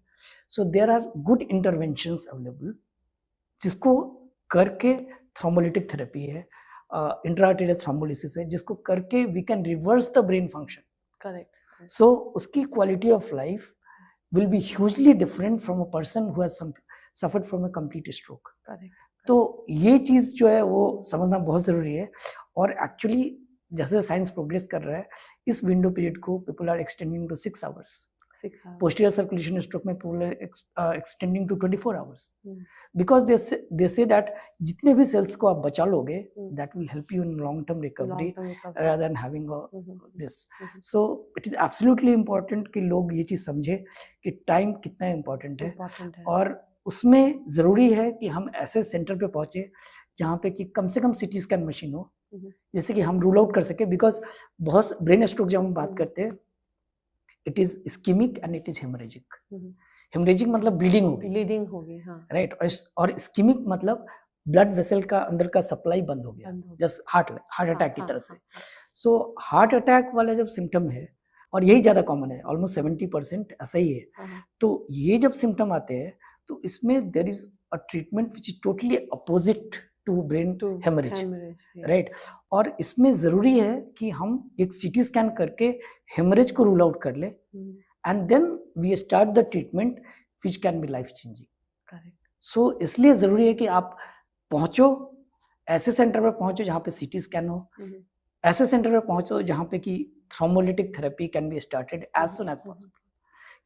so there are good interventions available, जिसको करके थ्रोम्बोलिटिक थेरेपी है, इंट्राआर्टेरियल थ्रोम्बोलिसिस है, जिसको करके we can reverse the brain function. Correct. So उसकी quality of life will be hugely different from a person who has suffered from a complete stroke. Correct. तो ये चीज़ जो है वो समझना बहुत ज़रूरी है, और एक्चुअली जैसे साइंस प्रोग्रेस कर रहा है, इस विंडो पीरियड को people are extending to 6 hours, posterior circulation stroke में people are extending to 24 hours, because they say that जितने भी सेल्स को आप बचा लोगे, that will help you in long term recovery rather than having this. So it is absolutely important कि लोग ये चीज़ समझे कि टाइम कितना इम्पोर्टेंट है, और उसमें ज़रूरी है कि हम ऐसे सेंटर पे पहुँचे जहाँ पे कि कम से कम CT स्कैन मशीन हो, जैसे कि हम रूल आउट कर सके, बिकॉज बहुत ब्रेन स्ट्रोक जब हम बात करते हैं, it is ischaemic and it is haemorrhagic. Haemorrhagic मतलब ब्लीडिंग होगी, हाँ, राइट, और इस्कीमिक मतलब ब्लड वेसल का अंदर का सप्लाई बंद हो गया, जस्ट हार्ट अटैक की तरह से। सो हार्ट अटैक वाला जब सिम्टम है, और यही ज़्यादा कॉमन है, ऑलमोस्ट 70% ऐसा ही है, तो ये जब सिम्टम आते हैं तो इसमें there is a treatment which is totally opposite to brain haemorrhage, right. और इसमें ज़रूरी है कि हम एक CT स्कैन करके हेमरेज को रूल आउट कर ले, and then we start the treatment which can be life changing. Correct. So इसलिए ज़रूरी है कि आप पहुँचो, ऐसे सेंटर पर पहुँचो जहाँ पे CT स्कैन हो, ऐसे सेंटर पर पहुँचो जहाँ पे कि thrombolytic therapy can be started as soon as possible,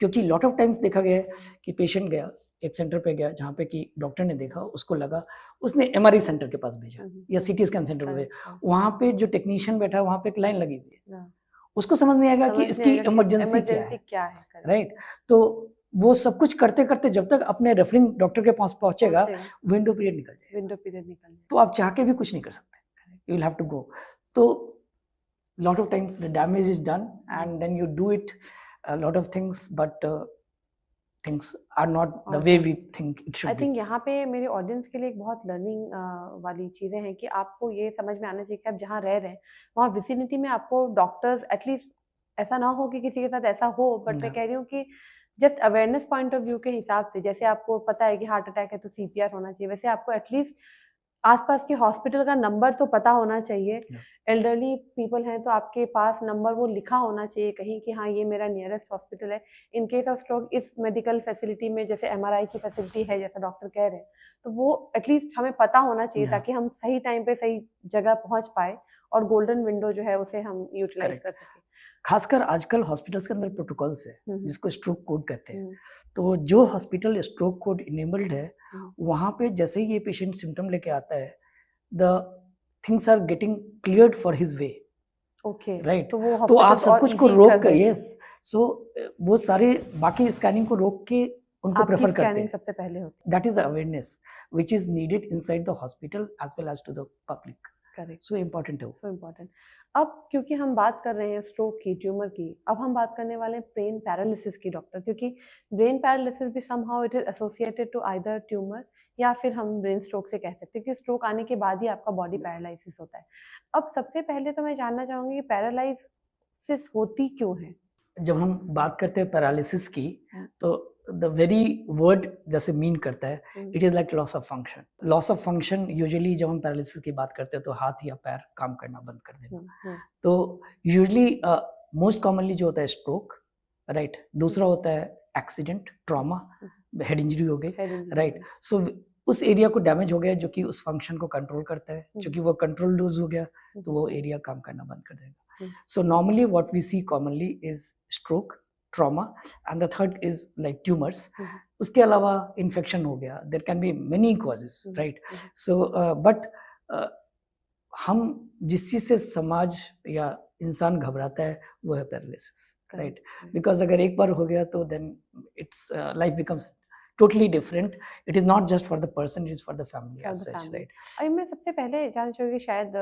क्योंकि लॉट ऑफ टाइम्स देखा गया है कि पेशेंट गया, एक सेंटर पे गया जहाँ पे कि डॉक्टर ने देखा, उसको लगा, उसने MRI सेंटर के पास भेजा या CT स्कैन सेंटर पे भेजा, वहाँ पे जो टेक्नीशियन बैठा है वहाँ पे एक लाइन लगी हुई है, उसको समझ नहीं आएगा कि इसकी इमरजेंसी क्या है, राइट। तो वो सब कुछ करते करते जब तक अपने रेफरिंग डॉक्टर के पास पहुंचेगा, विंडो पीरियड निकल जाएगा, तो आप चाह के भी कुछ नहीं कर सकते, you will have to go. तो lot of times the damage is done and then you do it lot of things, but things are not the way we think it should be. I think यहाँ पे मेरे audience के लिए एक बहुत learning वाली चीज़ें हैं कि आपको ये समझ में आना चाहिए कि आप जहाँ रह रहे हैं वहाँ विसिनिटी में आपको डॉक्टर्स एटलीस्ट, ऐसा ना हो कि किसी के साथ ऐसा हो, बट मैं कह रही हूँ कि just awareness point of view के हिसाब से, जैसे आपको पता है कि हार्ट अटैक है तो CPR होना चाहिए, वैसे आपको एटलीस्ट आसपास के हॉस्पिटल का नंबर तो पता होना चाहिए। एल्डरली पीपल हैं तो आपके पास नंबर वो लिखा होना चाहिए कहीं कि हाँ ये मेरा नियरेस्ट हॉस्पिटल है। इन केस ऑफ स्ट्रोक इस मेडिकल फैसिलिटी में जैसे MRI की फैसिलिटी है जैसा डॉक्टर कह रहे हैं, तो वो एटलीस्ट हमें पता होना चाहिए ताकि हम सही टाइम पे सही जगह पहुंच पाए और गोल्डन विंडो जो है उसे हम यूटिलाइज कर सकें। खासकर आजकल हॉस्पिटल्स के अंदर प्रोटोकॉल्स है जिसको स्ट्रोक कोड कहते हैं, तो जो हॉस्पिटल स्ट्रोक कोड इनेबल्ड है वहाँ पे जैसे ही ये पेशेंट सिम्टम लेके आता है, the things are getting cleared for his way, okay right. तो वो तो आप हॉस्पिटल्स सब और कुछ को इजी रोक कर कर, देते हैं। यस, सो वो सारे बाकी स्कैनिंग को रोक के उनको आपकी प्रेफर करते स्कैनिंग हैं। सबसे पहले होती that is the awareness which is needed inside the hospital as well as to the public, है। करेक्ट, सो इम्पोर्टेंट है वो। So important. अब क्योंकि हम बात कर रहे हैं स्ट्रोक की, ट्यूमर की, अब हम बात करने वाले हैं ब्रेन पैरालिसिस की डॉक्टर, क्योंकि ब्रेन पैरालिसिस भी somehow it is associated to either tumour या फिर हम ब्रेन स्ट्रोक से कह सकते हैं कि स्ट्रोक आने के बाद ही आपका बॉडी पैरालिसिस होता है। अब सबसे पहले तो मैं जानना चाहूंगी कि पैरालिसिस होती क्यों है? जब हम बात करते हैं पैरालिसिस की, हम्म। तो द वेरी वर्ड जैसे मीन करता है, hmm, it is like loss of function. Loss of function usually जब हम पैरालिसिस की बात करते हैं तो हाथ या पैर काम करना बंद कर देना। तो यूजुअली मोस्ट कॉमनली जो होता है स्ट्रोक, राइट, दूसरा होता है एक्सीडेंट, ट्रॉमा, हेड इंजरी हो गई, head injury राइट। हो गई। सो उस एरिया को डैमेज हो गया जो कि उस फंक्शन को कंट्रोल करता है, क्योंकि वो कंट्रोल लूज हो गया तो वो एरिया काम करना बंद कर देगा। So normally what we see commonly is stroke, trauma, and the third is like tumors. उसके अलावा infection हो गया, there can be many causes, right? So but हम जिस चीज से समाज या इंसान घबराता है वो है पैरालिसिस, राइट। बिकॉज अगर एक बार हो गया तो then it's life becomes totally different. It is not just for the person, it is for the family as such, right? अभी मैं सबसे पहले जानना चाहूँगी, शायद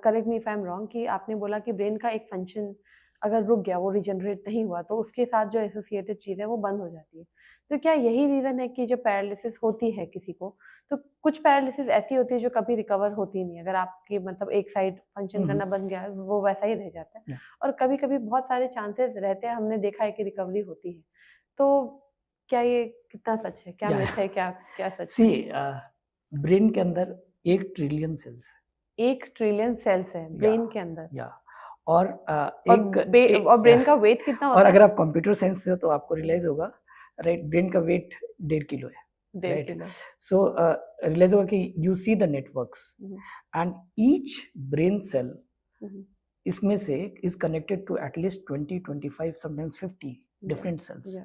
correct me if I am wrong, कि आपने बोला कि ब्रेन का एक फंक्शन अगर रुक गया, वो रिजनरेट नहीं हुआ, तो उसके साथ जो एसोसिएटेड चीज़ है वो बंद हो जाती है। तो क्या यही रीज़न है कि जब पैरालिसिस होती है किसी को, तो कुछ पैरालिसिस ऐसी होती है जो कभी रिकवर होती नहीं है, अगर आपकी मतलब एक साइड फंक्शन करना बंद गया वो वैसा ही रह जाता है, और कभी कभी बहुत सारे चांसेस रहते हैं, हमने देखा है कि रिकवरी होती है। तो क्या ये कितना सच है, क्या मिथ है, क्या क्या सच सी ब्रेन के अंदर 1 ट्रिलियन सेल्स है। 1 ट्रिलियन सेल्स है ब्रेन के अंदर, या और और ब्रेन का वेट कितना होता और है? अगर आप कंप्यूटर साइंस से हो तो आपको रियलाइज होगा, राइट, ब्रेन का वेट 1.5 किलो है, 1.5 किलो। सो रियलाइज होगा कि you see the networks and each brain cell इसमें से is connected to at least 20, 25, sometimes 50 different cells.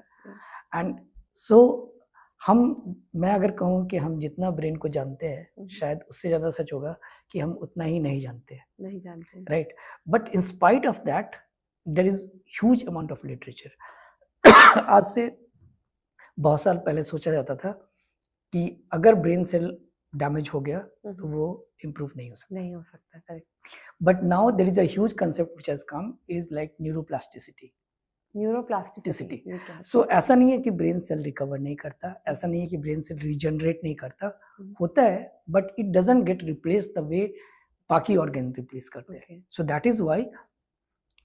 And so मैं अगर कहूँ कि हम जितना ब्रेन को जानते हैं, शायद उससे ज्यादा सच होगा कि हम उतना ही नहीं जानते, right. But in spite of that there is huge amount of literature. आज से बहुत साल पहले सोचा जाता था कि अगर ब्रेन सेल डैमेज हो गया तो वो इम्प्रूव नहीं हो सकता, correct. But now there is a huge concept which has come, is like neuroplasticity. So ऐसा नहीं है कि ब्रेन सेल रिकवर नहीं करता, ऐसा नहीं है कि ब्रेन सेल रीजनरेट नहीं करता, होता है, but it doesn't get replace the way बाकी ऑर्गन रिप्लेस करते हैं। सो दैट इज व्हाई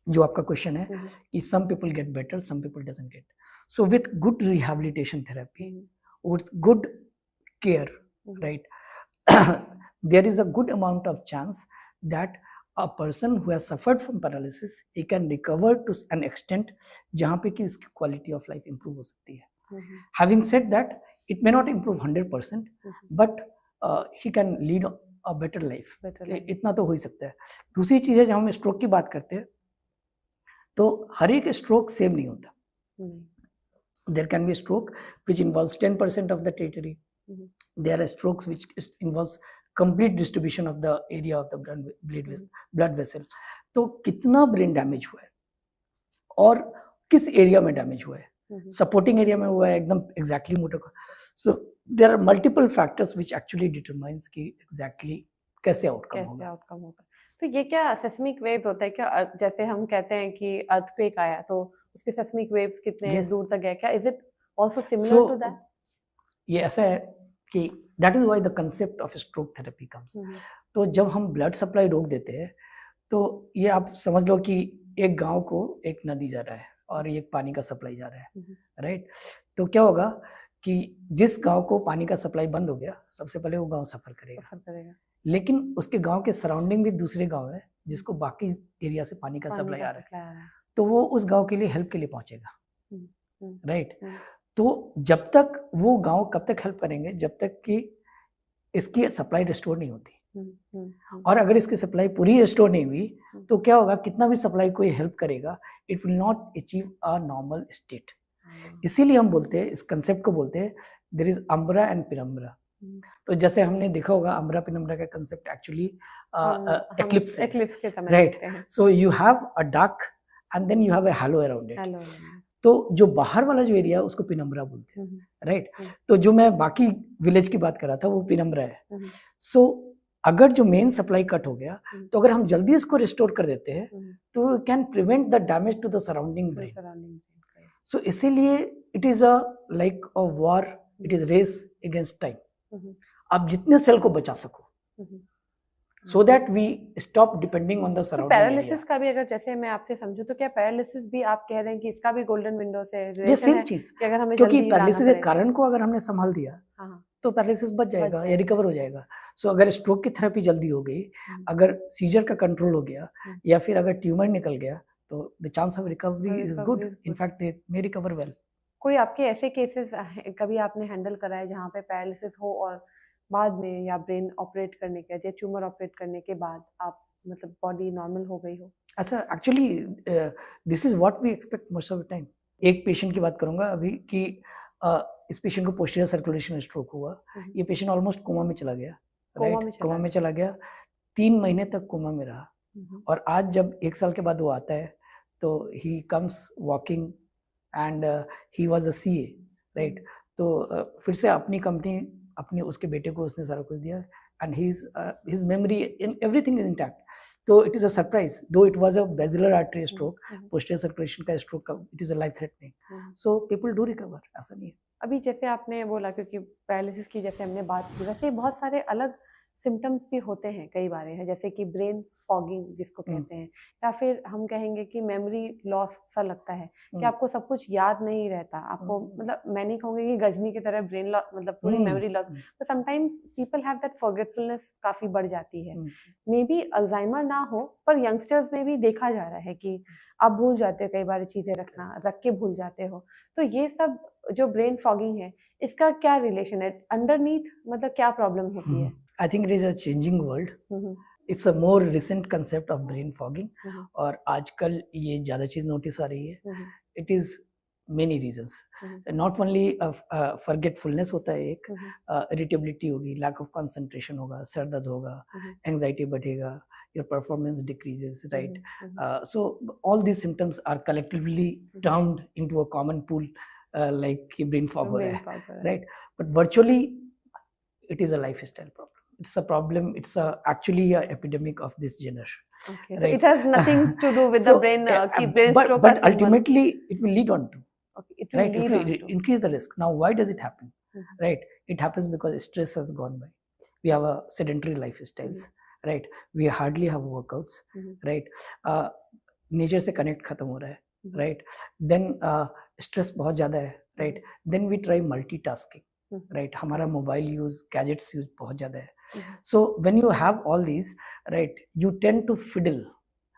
जो आपका क्वेश्चन है कि some people get better, some people doesn't get. So with good rehabilitation therapy, with good care, right, there is a good amount of chance that a person who has suffered from paralysis, he can recover to an extent जहाँ पे कि उसकी quality of life improve हो सकती है। Having said that, it may not improve 100%, but he can lead a better life. इतना तो हो ही सकता है। दूसरी चीज़ है, जब हम स्ट्रोक की बात करते हैं तो हर एक स्ट्रोक सेम नहीं होता। There can be a stroke which involves 10% of the territory. There are strokes which involves complete distribution of the area of the blood vessel. तो कितना ब्रेन डैमेज हुआ है और किस एरिया में डैमेज हुआ है, सपोर्टिंग एरिया में हुआ है, एकदम exactly motor. So there are multiple factors which actually determines कि एग्जैक्टली कैसे आउटकम होगा। तो ये क्या सेस्मिक वेव होता है क्या? जैसे हम कहते हैं कि अर्थक्वेक आया तो उसके सेस्मिक वेव्स कितने दूर तक गए, क्या is it also similar to that? ये ऐसा है कि that is why the concept of stroke therapy comes. तो जब हम ब्लड सप्लाई रोक देते हैं तो ये आप समझ लो कि एक गांव को एक नदी जा रहा है और एक पानी का सप्लाई जा रहा है, राइट। तो क्या होगा कि जिस गांव को पानी का सप्लाई बंद हो गया, सबसे पहले वो गांव सफर करेगा, लेकिन उसके गांव के सराउंडिंग भी दूसरे गांव है जिसको बाकी एरिया से पानी का सप्लाई आ रहा है, तो वो उस गांव के लिए हेल्प के लिए पहुंचेगा, राइट। तो जब तक वो गांव कब तक हेल्प करेंगे, जब तक कि इसकी सप्लाई रिस्टोर नहीं होती। और अगर इसकी सप्लाई पूरी रिस्टोर नहीं हुई तो क्या होगा, कितना भी सप्लाई कोई हेल्प करेगा, it will not achieve a normal state. इसीलिए हम बोलते हैं, इस कंसेप्ट को बोलते हैं, there is umbra and penumbra. तो जैसे हमने देखा होगा अम्बरा पेनम्बरा का कंसेप्ट एक्चुअली एक्लिप्स है, एक्लिप्स के समय राइट? देखते हैं। So you have a dark and then you have a halo around it. Halo. तो जो बाहर वाला जो एरिया है उसको पेनम्बरा बोलते हैं, राइट? तो जो मैं बाकी विलेज की बात कर रहा था वो पेनम्बरा है। सो अगर जो मेन सप्लाई कट हो गया तो अगर हम जल्दी इसको रिस्टोर कर देते हैं तो can prevent the damage to the surrounding brain. So इसीलिए it is a like a war, it is race against time. आप जितने सेल को बचा सको so that we stop depending on the तो surrounding area. पैरालिसिस का भी अगर जैसे मैं आपसे समझूं तो क्या पैरालिसिस भी आप कह रहे हैं कि इसका भी गोल्डन विंडो से ये रिलेशन सेम है चीज, कि अगर हमें क्योंकि जल्दी लाना पैरालिसिस के पड़ेगा? कारण को अगर हमने संभाल दिया हाँ, तो पैरालिसिस बच जाएगा या जाएगा। रिकवर हो जाएगा। सो अगर स्ट्रोक की थेरेपी जल्दी हो गई, अगर सीजर का कंट्रोल हो गया या फिर अगर ट्यूमर निकल गया तो the chance of recovery is good. In fact they may recover well. कोई आपके ऐसे केसेस कभी आपने हैंडल करा है जहाँ पे पैरालिसिस हो और बाद में या ब्रेन ऑपरेट करने के या ट्यूमर ऑपरेट करने के बाद आप मतलब बॉडी नॉर्मल हो गई हो? अच्छा, actually this is what we expect most of the time. एक पेशेंट की बात करूंगा अभी कि इस पेशेंट को पोस्टीरियर सर्कुलेशन स्ट्रोक हुआ। ये पेशेंट ऑलमोस्ट कोमा में चला गया, राइट? कोमा में चला गया, 3 महीने तक कोमा में रहा और आज जब 1 साल के बाद वो आता है तो he comes walking and he was a CA, right? तो फिर से अपनी कंपनी, अपने उसके बेटे को उसने सारा कुछ दिया and his memory in everything is intact. तो इट इज अ सरप्राइज, दो it was a basilar artery stroke, posterior circulation का स्ट्रोक का, it is a life threatening. So people do recover, ऐसा नहीं है। अभी जैसे आपने बोला क्योंकि पैरालिसिस की जैसे हमने बात की, वैसे बहुत सारे अलग सिम्टम्स भी होते हैं कई बार है, जैसे कि ब्रेन फॉगिंग जिसको कहते हैं, या फिर हम कहेंगे कि मेमोरी लॉस सा लगता है कि आपको सब कुछ याद नहीं रहता आपको, मतलब मैं नहीं कहूँगी कि गजनी की तरह ब्रेन लॉस मतलब पूरी मेमोरी लॉस, तो sometimes people have that forgetfulness काफी बढ़ जाती है। मे बी अल्जाइमर ना हो पर यंगस्टर्स में भी देखा जा रहा है कि आप भूल जाते हो कई बार चीजें रख के भूल जाते हो। तो ये सब जो ब्रेन फॉगिंग है इसका क्या रिलेशन है अंडरनीथ, मतलब क्या प्रॉब्लम होती है? I think it is a changing world. It's a more recent concept of brain fogging. और आजकल ये ज़्यादा चीज़ नोटिस आ रही है। It is many reasons. Not only forgetfulness होता है एक, irritability होगी, lack of concentration होगा, सर दर्द होगा, anxiety बढ़ेगा, your performance decreases, right? So all these symptoms are collectively termed into a common pool, like brain fog हो रहा है, right? But virtually it is a lifestyle problem. It's a problem. It's actually a epidemic of this generation. Okay. Right? So it has nothing to do with the brain. Brain stroke. But ultimately, it will lead on to. Okay. It will right? lead It will on to increase the risk. Now, why does it happen? Right? It happens because stress has gone by. We have a sedentary lifestyles. Right? We hardly have workouts. Right? Nature से connect खत्म हो रहा है. Right? Then stress बहुत ज़्यादा है. Right? Then we try multitasking. Right? हमारा mobile use, gadgets use बहुत ज़्यादा है. So when you have all these, right, you tend to fiddle.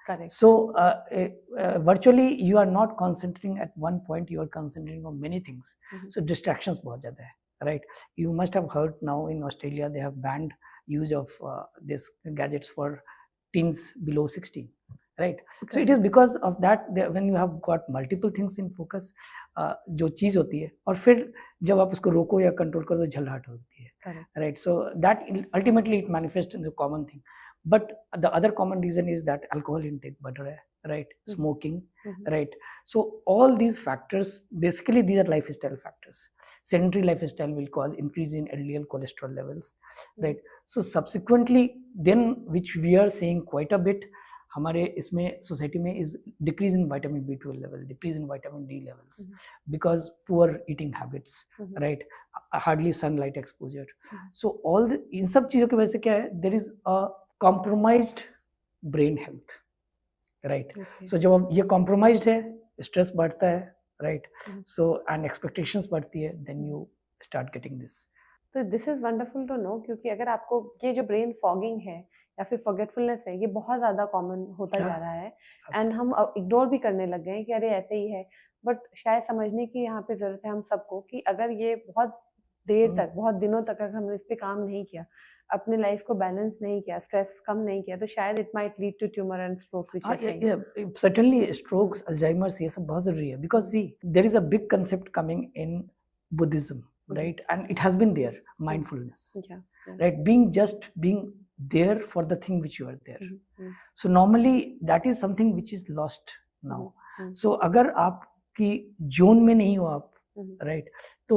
Correct. So virtually you are not concentrating at one point, you are concentrating on many things. So distractions बहुत ज़्यादा है, right? You must have heard now in Australia they have banned use of this gadgets for teens below 16. Right? So it is because of that when you have got multiple things in focus, जो चीज़ होती है और फिर जब आप उसको रोको या कंट्रोल करो तो झल्लाहट होती है, right? So that ultimately it manifests in the common thing. But the other common reason is that alcohol intake बढ़ रहा है, right? Smoking, right? So all these factors, basically these are lifestyle factors. Sedentary lifestyle will cause increase in LDL cholesterol levels, right? So subsequently then, which we are seeing quite a bit, हमारे इसमें society में is decrease in vitamin B12 level, decrease in vitamin D levels, because poor eating habits, right? Hardly sunlight exposure. So all इन सब चीज़ों की वजह से क्या है, there is a compromised brain health, right? So जब ये कॉम्प्रोमाइज्ड है, स्ट्रेस बढ़ता है, राइट? सो एंड एक्सपेक्टेशंस बढ़ती है, then you start getting this. तो this is wonderful to know, क्योंकि अगर आपको ये जो ब्रेन फॉगिंग है या फिर फॉरगेटफुलनेस है, ये बहुत ज़्यादा कॉमन होता जा रहा है एंड हम इग्नोर भी करने लग गए हैं कि अरे ऐसे ही है. बट शायद समझने की यहाँ पे ज़रूरत है हम सबको कि अगर ये बहुत देर तक, बहुत दिनों तक अगर हमने इस पे काम नहीं किया, अपने लाइफ को बैलेंस नहीं किया, स्ट्रेस कम नहीं किया, तो शायद it might lead to tumour and stroke. Certainly strokes, Alzheimer's, ये सब बहुत ज़रूरी है, because see there is a big concept coming in Buddhism, right? And it has been there, mindfulness, Yeah. right? Being there for the thing which you are there. So normally that is something which is lost now. So अगर आपकी zone में नहीं हो आप, right, तो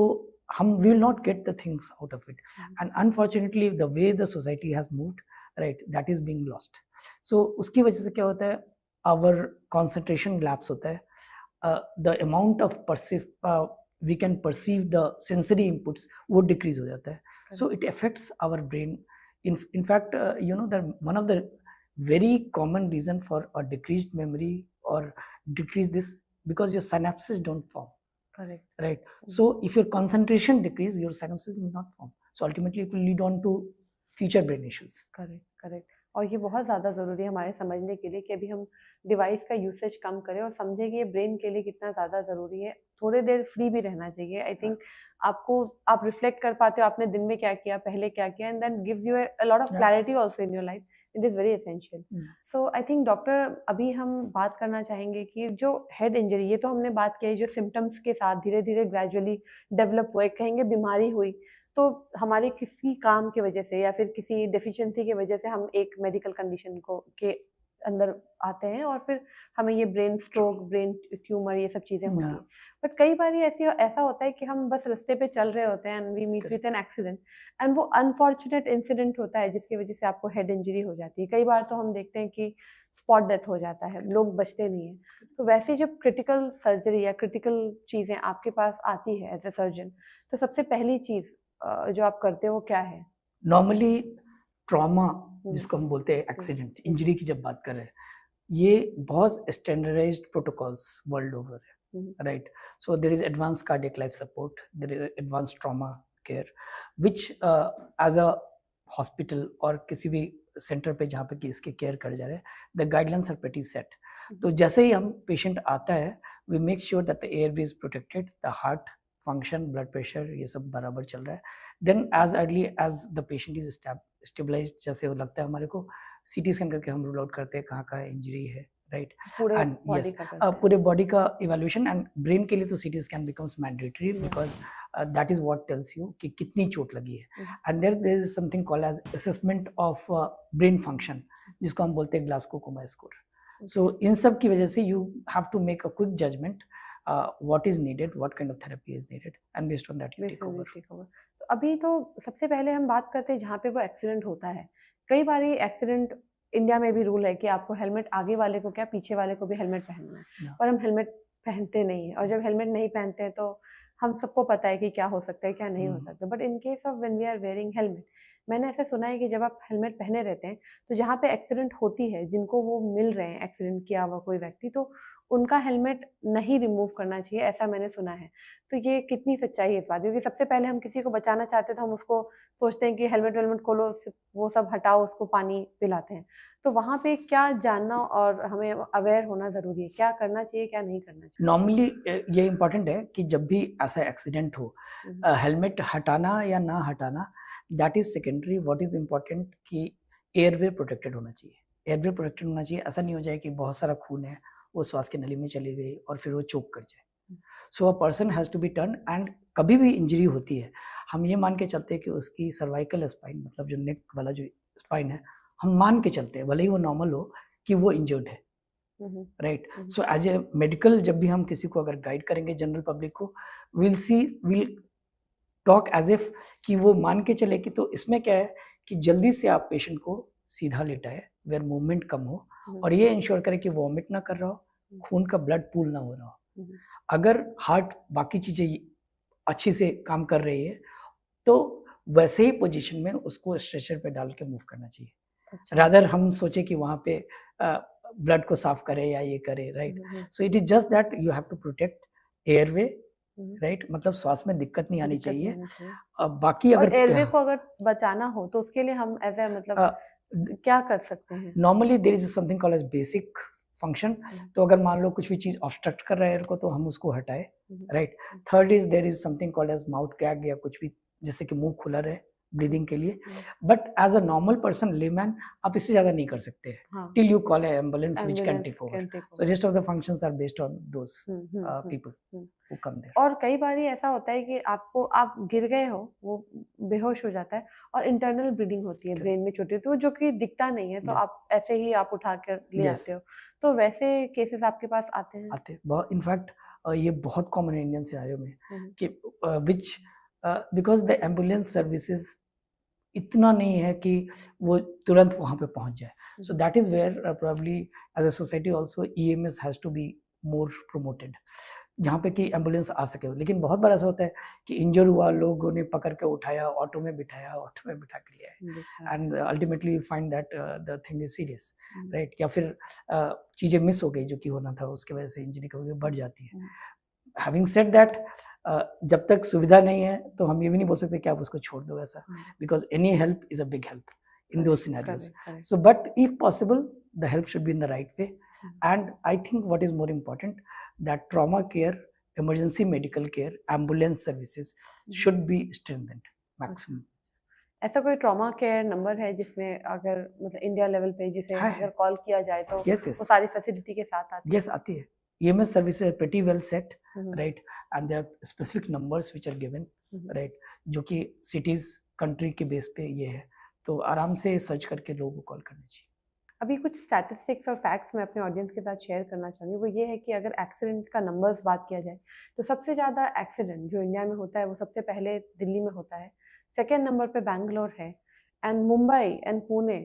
हम will not get the things out of it. And unfortunately the way the society has moved, right, that is being lost. So उसकी वजह से क्या होता है, our concentration lapse होता है, the amount of we can perceive the sensory inputs वो decrease हो जाता है. So it affects our brain. In fact, you know that one of the very common reason for a decreased memory or decrease this, because your synapses don't form. Correct. Right. So if your concentration decrease, your synapses will not form. So ultimately it will lead on to future brain issues. Correct. और ये बहुत ज़्यादा ज़रूरी है हमारे समझने के लिए कि अभी हम डिवाइस का यूसेज कम करें और समझें कि ये ब्रेन के लिए कितना ज़्यादा ज़रूरी है. थोड़ी देर फ्री भी रहना चाहिए. आई थिंक आप रिफ्लेक्ट कर पाते हो आपने दिन में क्या किया, पहले क्या किया, and then gives you a lot of clarity also in your life. It is very essential. So I think doctor, अभी हम बात करना चाहेंगे कि जो हेड इंजरी, ये तो हमने बात की जो सिम्टम्स के साथ धीरे धीरे ग्रेजुअली डेवलप हुए, कहेंगे बीमारी हुई, तो हमारे किसी काम की वजह से या फिर किसी डेफिशिएंसी की वजह से हम एक मेडिकल कंडीशन को के अंदर आते हैं और फिर हमें ये ब्रेन स्ट्रोक, ब्रेन ट्यूमर, ये सब चीज़ें होती हैं. बट कई बार ऐसा होता है कि हम बस रास्ते पे चल रहे होते हैं and we meet with an accident, and वो अनफॉर्चुनेट इंसिडेंट होता है जिसकी वजह से आपको हेड इंजरी हो जाती है. कई बार तो हम देखते हैं कि स्पॉट डेथ हो जाता है, लोग बचते नहीं हैं. तो वैसे जब क्रिटिकल सर्जरी या क्रिटिकल चीज़ें आपके पास आती है एज ए सर्जन, तो सबसे पहली चीज़ जो आप करते हो क्या है? नॉर्मली ट्रॉमा जिसको हम बोलते हैं, एक्सीडेंट, इंजरी की जब बात कर रहे हैं, ये बहुत स्टैंडर्डाइज्ड प्रोटोकॉल्स वर्ल्ड ओवर है, right? So there is advance cardiac life support, there is advance trauma care, which as a hospital और किसी भी सेंटर पे जहाँ पे कि इसके केयर करे जा रहे हैं, the guidelines are pretty set. तो जैसे ही हम पेशेंट आता है, we make sure that the airway is protected, the heart function, blood pressure, ये सब बराबर चल रहा है. Then as early as the patient is stabilised, जैसे वो लगता है हमारे को, सीटी स्कैन करके हम रूल आउट करते हैं कहाँ का इंजरी है, राइट? एंड यस, पूरे बॉडी का इवैल्यूएशन. एंड ब्रेन के लिए तो CT scan becomes mandatory, because that is what tells you कि कितनी चोट लगी है. And there is something called as assessment of brain function, जिसको हम बोलते हैं ग्लासको कोमा स्कोर. सो इन सब की वजह से you have to make a quick judgement, what is needed, what kind of therapy is needed, and based on that you take over. तो अभी तो सबसे पहले हम बात करते हैं जहाँ पे वो एक्सीडेंट होता है. कई बार एक्सीडेंट, इंडिया में भी रूल है कि आपको हेलमेट, आगे वाले को क्या पीछे वाले को भी हेलमेट पहनना है, और हम हेलमेट पहनते नहीं है. और जब हेलमेट नहीं पहनते हैं तो हम सबको पता है कि क्या हो सकता है, क्या नहीं हो सकता. But in case of when we are wearing helmet, मैंने ऐसा सुना है कि जब आप हेलमेट पहने रहते हैं तो जहाँ पे एक्सीडेंट होती है, जिनको वो मिल रहे हैं एक्सीडेंट किया हुआ कोई व्यक्ति, तो उनका हेलमेट नहीं रिमूव करना चाहिए, ऐसा मैंने सुना है. तो ये कितनी सच्चाई है इस बात? क्योंकि सबसे पहले हम किसी को बचाना चाहते हैं तो हम उसको सोचते हैं कि हेलमेट वेलमेट खोलो, वो सब हटाओ, उसको पानी पिलाते हैं. तो वहाँ पे क्या जानना और हमें अवेयर होना ज़रूरी है, क्या करना चाहिए, क्या नहीं करना चाहिए? नॉर्मली ये इम्पोर्टेंट है कि जब भी ऐसा एक्सीडेंट हो, हेलमेट हटाना या ना हटाना, that is secondary. What is important कि एयरवे प्रोटेक्टेड होना चाहिए. एयरवे प्रोटेक्टेड होना चाहिए. ऐसा नहीं हो जाए कि बहुत सारा खून है, वो श्वास की नली में चली गई और फिर वो चोक कर जाए. So a person has to be turn. And कभी भी इंजरी होती है, हम ये मान के चलते हैं कि उसकी सर्वाइकल स्पाइन, मतलब जो नेक वाला जो स्पाइन है, हम मान के चलते हैं, भले ही वो नॉर्मल हो, कि वो इंजर्ड है, right? So as a medical, जब भी हम किसी को अगर गाइड करेंगे, जनरल पब्लिक को, विल टॉक एज इफ कि वो मान के चले कि, तो इसमें क्या है कि जल्दी से आप पेशेंट को सीधा लेटाए, वेयर मूवमेंट कम हो, और ये इंश्योर करें कि वॉमिट ना कर रहा हो, खून का ब्लड पूल ना हो रहा हो. अगर हार्ट, बाकी चीज़ें अच्छी से काम कर रही है, तो वैसे ही पोजीशन में उसको स्ट्रेचर पे डाल के मूव करना चाहिए. रादर हम सोचे कि वहाँ पे ब्लड को साफ करे या ये करे, right? So it is just that you have to protect airway, right? मतलब श्वास में दिक्कत नहीं आनी चाहिए. बाकी अगर एयरवे को अगर बचाना हो तो उसके लिए हम एज ए मतलब क्या कर सकते हैं? Normally there is something called as basic function. तो अगर मान लो कुछ भी चीज ऑब्स्ट्रक्ट कर रहा है एयर को, तो हम उसको हटाए, right? Third is there is something called as mouth gag, या कुछ भी जैसे कि मुंह खुला रहे, ब्रीदिंग के लिए, but as a normal person layman आप इससे ज़्यादा नहीं कर सकते till you call ambulance which can take over. So rest of the functions are based on those people who come there. और कई बार ऐसा होता है कि आप गिर गए हो, वो बेहोश हो जाता है और इंटरनल ब्लीडिंग होती है ब्रेन में छोटी, तो जो कि दिखता नहीं है, तो आप ऐसे ही आप उठा कर ले आते हो. तो वैसे केसेस आपके पास आते हैं? बहुत. इनफैक्ट ये बहुत कॉमन है इंडियन सिनेरियो में कि which because the ambulance services इतना नहीं है कि वो तुरंत वहाँ पे पहुँच जाए. So that is where probably as a society also EMS has to be more promoted, जहाँ पे कि एम्बुलेंस आ सके. लेकिन बहुत बार ऐसा होता है कि इंजर हुआ, लोगों ने पकड़ के उठाया, ऑटो में बिठाया, ऑटो में बिठा के लिया, and ultimately you find that the thing is serious, right. या फिर चीज़ें मिस हो गई जो कि होना था, उसके वजह से इंजरी कभी बढ़ जाती है. हैविंग सेड दैट, जब तक सुविधा नहीं है तो हम ये भी नहीं बोल सकते कि आप उसको छोड़ दो ऐसा, because any help is a big help in those scenarios. So but if possible the help should be in the right way, and I think what is more important that trauma care, emergency medical care, ambulance services should be strengthened maximum. ऐसा कोई trauma care number है जिसमें अगर मतलब India level पे जिसे अगर call किया जाए तो वो सारी फैसिलिटी के साथ आती है? Yes, आती है. EMS services are pretty well set, right, and there are specific numbers which are given, right, जो कि cities country के बेस पे ये है, तो आराम से सर्च करके लोगों को कॉल करना चाहिए. अभी कुछ स्टैटिस्टिक्स और फैक्ट्स मैं अपने ऑडियंस के साथ शेयर करना चाहूँगी. वो ये है कि अगर एक्सीडेंट का नंबर्स बात किया जाए तो सबसे ज़्यादा एक्सीडेंट जो इंडिया में होता है वो सबसे पहले दिल्ली में होता है, सेकेंड नंबर पे बैंगलोर है, एंड मुंबई एंड पुणे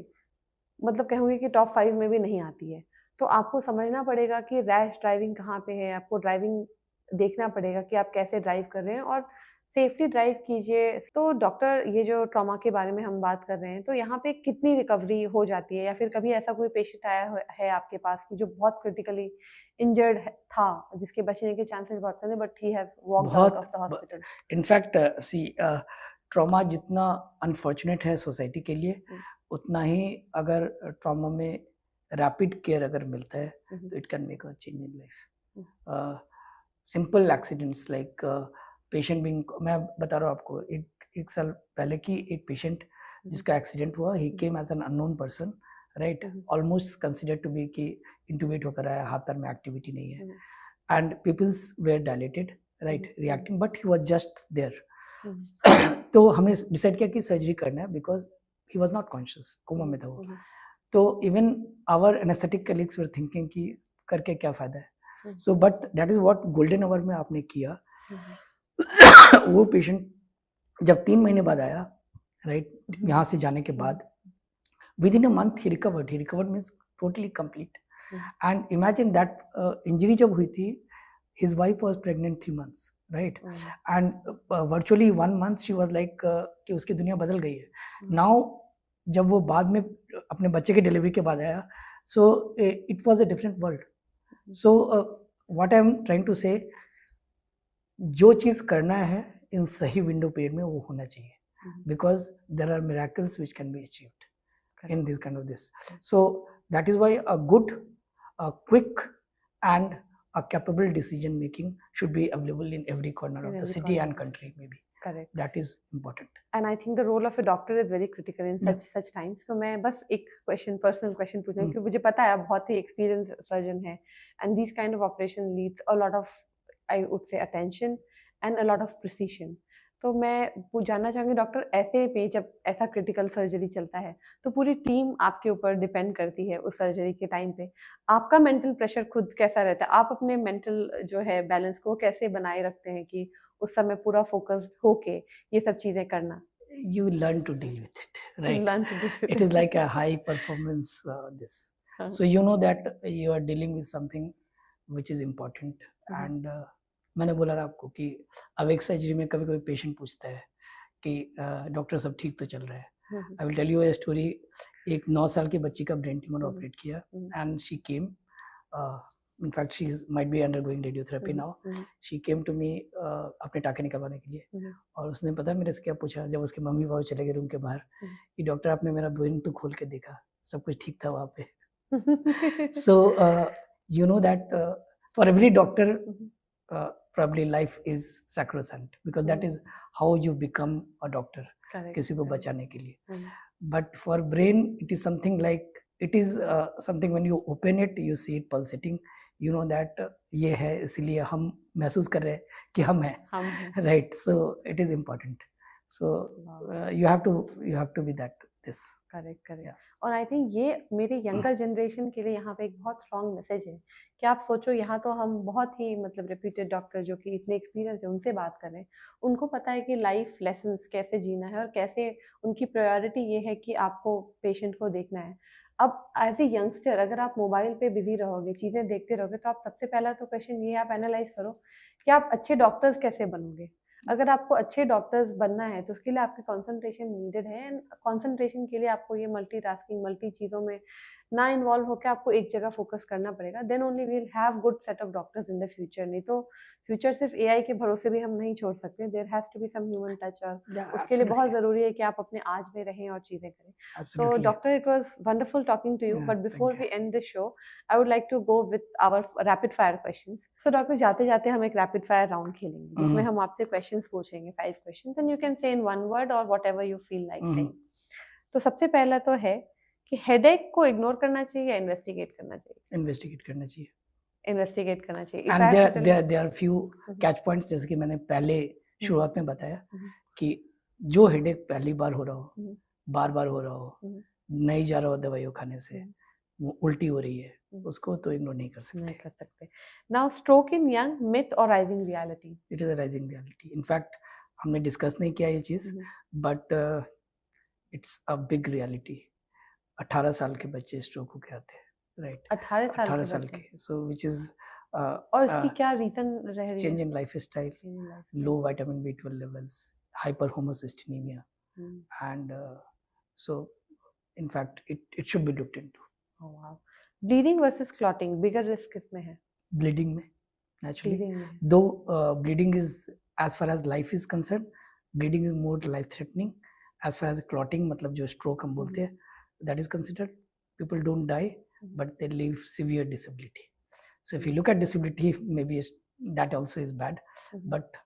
मतलब कहूँगी कि टॉप 5 में भी नहीं आती है. तो आपको समझना पड़ेगा कि रैश ड्राइविंग कहाँ पे है, आपको ड्राइविंग देखना पड़ेगा कि आप कैसे ड्राइव कर रहे हैं और सेफ्टी ड्राइव कीजिए. तो डॉक्टर, ये जो ट्रॉमा के बारे में हम बात कर रहे हैं, तो यहाँ पे कितनी रिकवरी हो जाती है, या फिर कभी ऐसा कोई पेशेंट आया है आपके पास कि जो बहुत क्रिटिकली इंजर्ड था, जिसके बचने के चांसेस बहुत कम थे, but he has walked out of the hospital? In fact see trauma जितना अनफॉर्चुनेट है सोसाइटी के लिए, उतना ही अगर ट्रॉमा में रैपिड केयर अगर मिलता है तो it can make a change in life. Simple accidents like patient being, मैं बता रहा हूँ आपको, एक साल पहले की एक पेशेंट जिसका एक्सीडेंट हुआ, he came as an unknown person, right, almost consider to be कि इंटूबेट होकर आया, हाथ पैर में एक्टिविटी नहीं है, and pupils were dilated, right, reacting, but he was just there. तो हमने डिसाइड किया कि सर्जरी करना है because he was not conscious, coma में था वो. तो even our anaesthetic colleagues were thinking कि करके क्या फायदा है. So but that is what golden hour में आपने किया. वो पेशेंट जब 3 महीने बाद आया, राइट, यहाँ से जाने के बाद, with in a month he recovered means totally complete. And imagine that injury जब हुई थी, his wife was pregnant 3 months, right, and virtually 1 month she was like कि उसकी दुनिया बदल गई है. नाउ जब वो बाद में अपने बच्चे के डिलीवरी के बाद आया, so it was a different world. So what I am trying to say, जो चीज़ करना है इन सही विंडो पीरियड में वो होना चाहिए, because there are miracles which can be achieved in this kind of this. So that is why a good, quick and a capable decision making should be available in every corner of the city and country, maybe. Correct. That is important. And I think the role of a doctor is very critical in such times. So मैं बस एक personal question पूछना, क्योंकि मुझे पता है आप बहुत ही experienced surgeon हैं, and these kind of operation needs a lot of, I would say, attention and a lot of precision. तो मैं जानना चाहूँगी डॉक्टर, ऐसे में जब ऐसा क्रिटिकल सर्जरी चलता है तो पूरी टीम आपके ऊपर डिपेंड करती है उस सर्जरी के टाइम पे. आपका मेंटल प्रेशर खुद कैसा रहता है? आप अपने मेंटल जो है बैलेंस को कैसे बनाए रखते हैं कि उस समय पूरा फोकस्ड होके ये सब चीजें करना? You learn to deal with it, right? Learn to deal with it. It is like a high performance this. So you know that you are dealing with something which is important. And मैंने बोला ना आपको कि अब एक surgery में कभी patient पूछता है कि डॉक्टर सब ठीक तो चल रहा है. I will tell you a story. एक 9 साल की बच्ची का ब्रेन ट्यूमर ऑपरेट किया, and she came, in fact she might be undergoing radiotherapy now. She came to me अपने टाके निकलवाने के लिए, और उसने पता मेरे से क्या पूछा, जब उसके मम्मी पापा चले गए रूम के बाहर, कि डॉक्टर आपने मेरा ब्रेन तो खोल के देखा, सब कुछ ठीक था वहाँ पे. So you know that for every doctor probably life is sacrosanct, because that is how you become a doctor. Correct. किसी को correct. बचाने के लिए. हम्म, But for brain, it is something like it is something when you open it, you see it pulsating. You know that ये है, इसलिए हम महसूस कर रहे हैं कि हम हैं. हम हैं. Right. So it is important. So Wow. you have to be that this. Correct correct. Yeah. और आई थिंक ये मेरे यंगर जनरेशन के लिए यहाँ पे एक बहुत स्ट्रॉन्ग मैसेज है कि आप सोचो, यहाँ तो हम बहुत ही मतलब रेप्यूटेड डॉक्टर जो कि इतने एक्सपीरियंस है उनसे बात कर रहे हैं. उनको पता है कि लाइफ लेसन्स कैसे जीना है और कैसे उनकी प्रायोरिटी ये है कि आपको पेशेंट को देखना है. अब एज ए यंगस्टर अगर आप मोबाइल पे बिजी रहोगे, चीज़ें देखते रहोगे, तो आप सबसे पहला तो क्वेश्चन ये आप एनालाइज करो कि आप अच्छे डॉक्टर्स कैसे बनोगे. अगर आपको अच्छे डॉक्टर्स बनना है तो उसके लिए आपकी कंसंट्रेशन नीडेड है. एंड कंसंट्रेशन के लिए आपको ये मल्टीटास्किंग, मल्टी चीज़ों में ना इन्वॉल्व होकर आपको एक जगह फोकस करना पड़ेगा. Then only we will have good set of doctors in the future. नहीं तो फ्यूचर सिर्फ एआई के भरोसे भी हम नहीं छोड़ सकते. There has to be some human touch. और Yeah, उसके लिए बहुत absolutely. ज़रूरी है कि आप अपने आज में रहें और चीज़ें करें. So, Absolutely. doctor, it was wonderful talking to you. Yeah, But before thank we end the show, I would like to go with our rapid fire questions. So, doctor, जाते जाते हम एक rapid fire round खेलेंगे, जिसमें Mhm. हम आपसे questions पूछेंगे, 5 questions, and you can say in one word or whatever you feel like Mhm. saying. तो सबसे पहला तो है कि headache को ignore करना चाहिए या investigate करना चाहिए? Investigate करना चाहिए. Investigate करना चाहिए. If And I have to tell- there are few Mhm. catch points, जैसे कि मैंने पहले शुरुआत में बताया Mhm. कि जो हेडेक पहली बार हो रहा हो, Mhm. बार-बार हो रहा हो, Mhm. नहीं जा रहा हो दवाइयों खाने से, Mhm. वो उल्टी हो रही है, Mhm. उसको तो इग्नोर नहीं कर नहीं सकते. कर सकते. Now, stroke in young, myth or rising reality? It is a rising reality. In fact हमने डिस्कस नहीं किया ये चीज़, Mhm. But it's a big reality. 18 साल के बच्चे स्ट्रोक होके आते हैं, राइट? 18 साल 18 के साल बच्चे. के. सो विच इज और इसकी क्या रीजन रह रही चेंज है? इन lifestyle, Change in lifestyle. low vitamin B12 levels, hyperhomocystinemia, Hmm. and so in fact it should be looked into. Oh, wow. Bleeding versus clotting, bigger risk किसमें है? Bleeding में naturally, Bleeding में. though bleeding is, as far as life is concerned, bleeding is more life threatening. As far as clotting, मतलब जो stroke हम बोलते हैं, that is considered, people don't die, but they live severe disability. So if you look at disability, maybe that also is bad, Mhm. but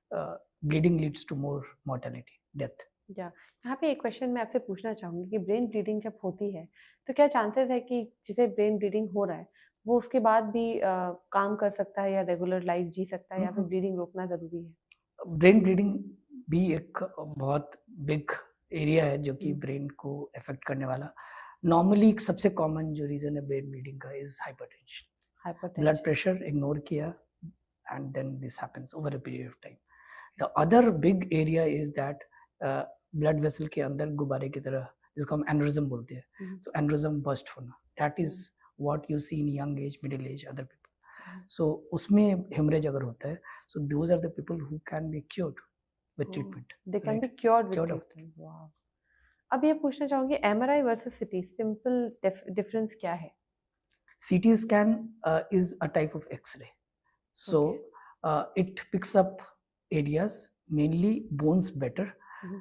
bleeding leads to more mortality, death. Yeah. यहाँ पे एक question मैं आपसे पूछना चाहूंगी कि brain bleeding जब होती है तो क्या चांसेस है कि जिसे ब्रेन ब्लीडिंग हो रहा है वो उसके बाद भी काम कर सकता है या रेगुलर लाइफ जी सकता है, या फिर Mhm. ब्लीडिंग रोकना जरूरी है? ब्रेन ब्लीडिंग भी एक बहुत बिग एरिया है जो कि हम्म। ब्रेन को अफेक्ट करने वाला. नॉर्मली सबसे कॉमन जो रीजन है ब्रेन ब्लीडिंग का is hypertension. Hypertension. Blood pressure ignore किया and then this happens over a period of time. The other big area is that blood vessel के अंदर गुब्बारे की तरह, जिसको हम एनरिज्म बोलते हैं, हम्म. तो एनरिज्म बस्ट होना, that is what you see in young age, middle age, other people. So उसमें हेमरेज अगर होता है, so those are the people who can be cured with treatment. They can right. be cured with Cured of treatment. Wow. अब ये पूछना चाहूंगी MRI versus CT, simple difference क्या है? CT scan is a type of X-ray. So it picks up areas, mainly bones better, Mhm.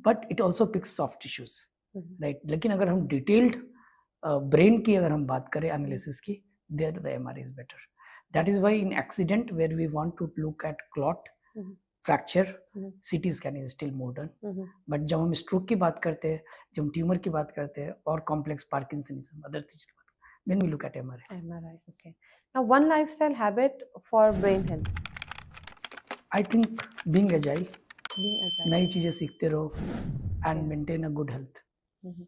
but it also picks soft tissues, Mhm. right? लेकिन अगर हम detailed brain की अगर हम बात करें एनालिसिस की, there the MRI is better. That is why in accident where we want to look at clot, Mhm. fracture, Mhm. CT scan is still more done. Mhm. But जब हम stroke की बात करते हैं, जब हम ट्यूमर की बात करते हैं और कॉम्प्लेक्स पार्किंसनिज्म, अदर चीज की बात, then we look at MRI. MRI, okay. Now, one lifestyle habit for brain health. I think being agile, Being agile. नई चीजें सीखते रहो and maintain a good health. Mhm.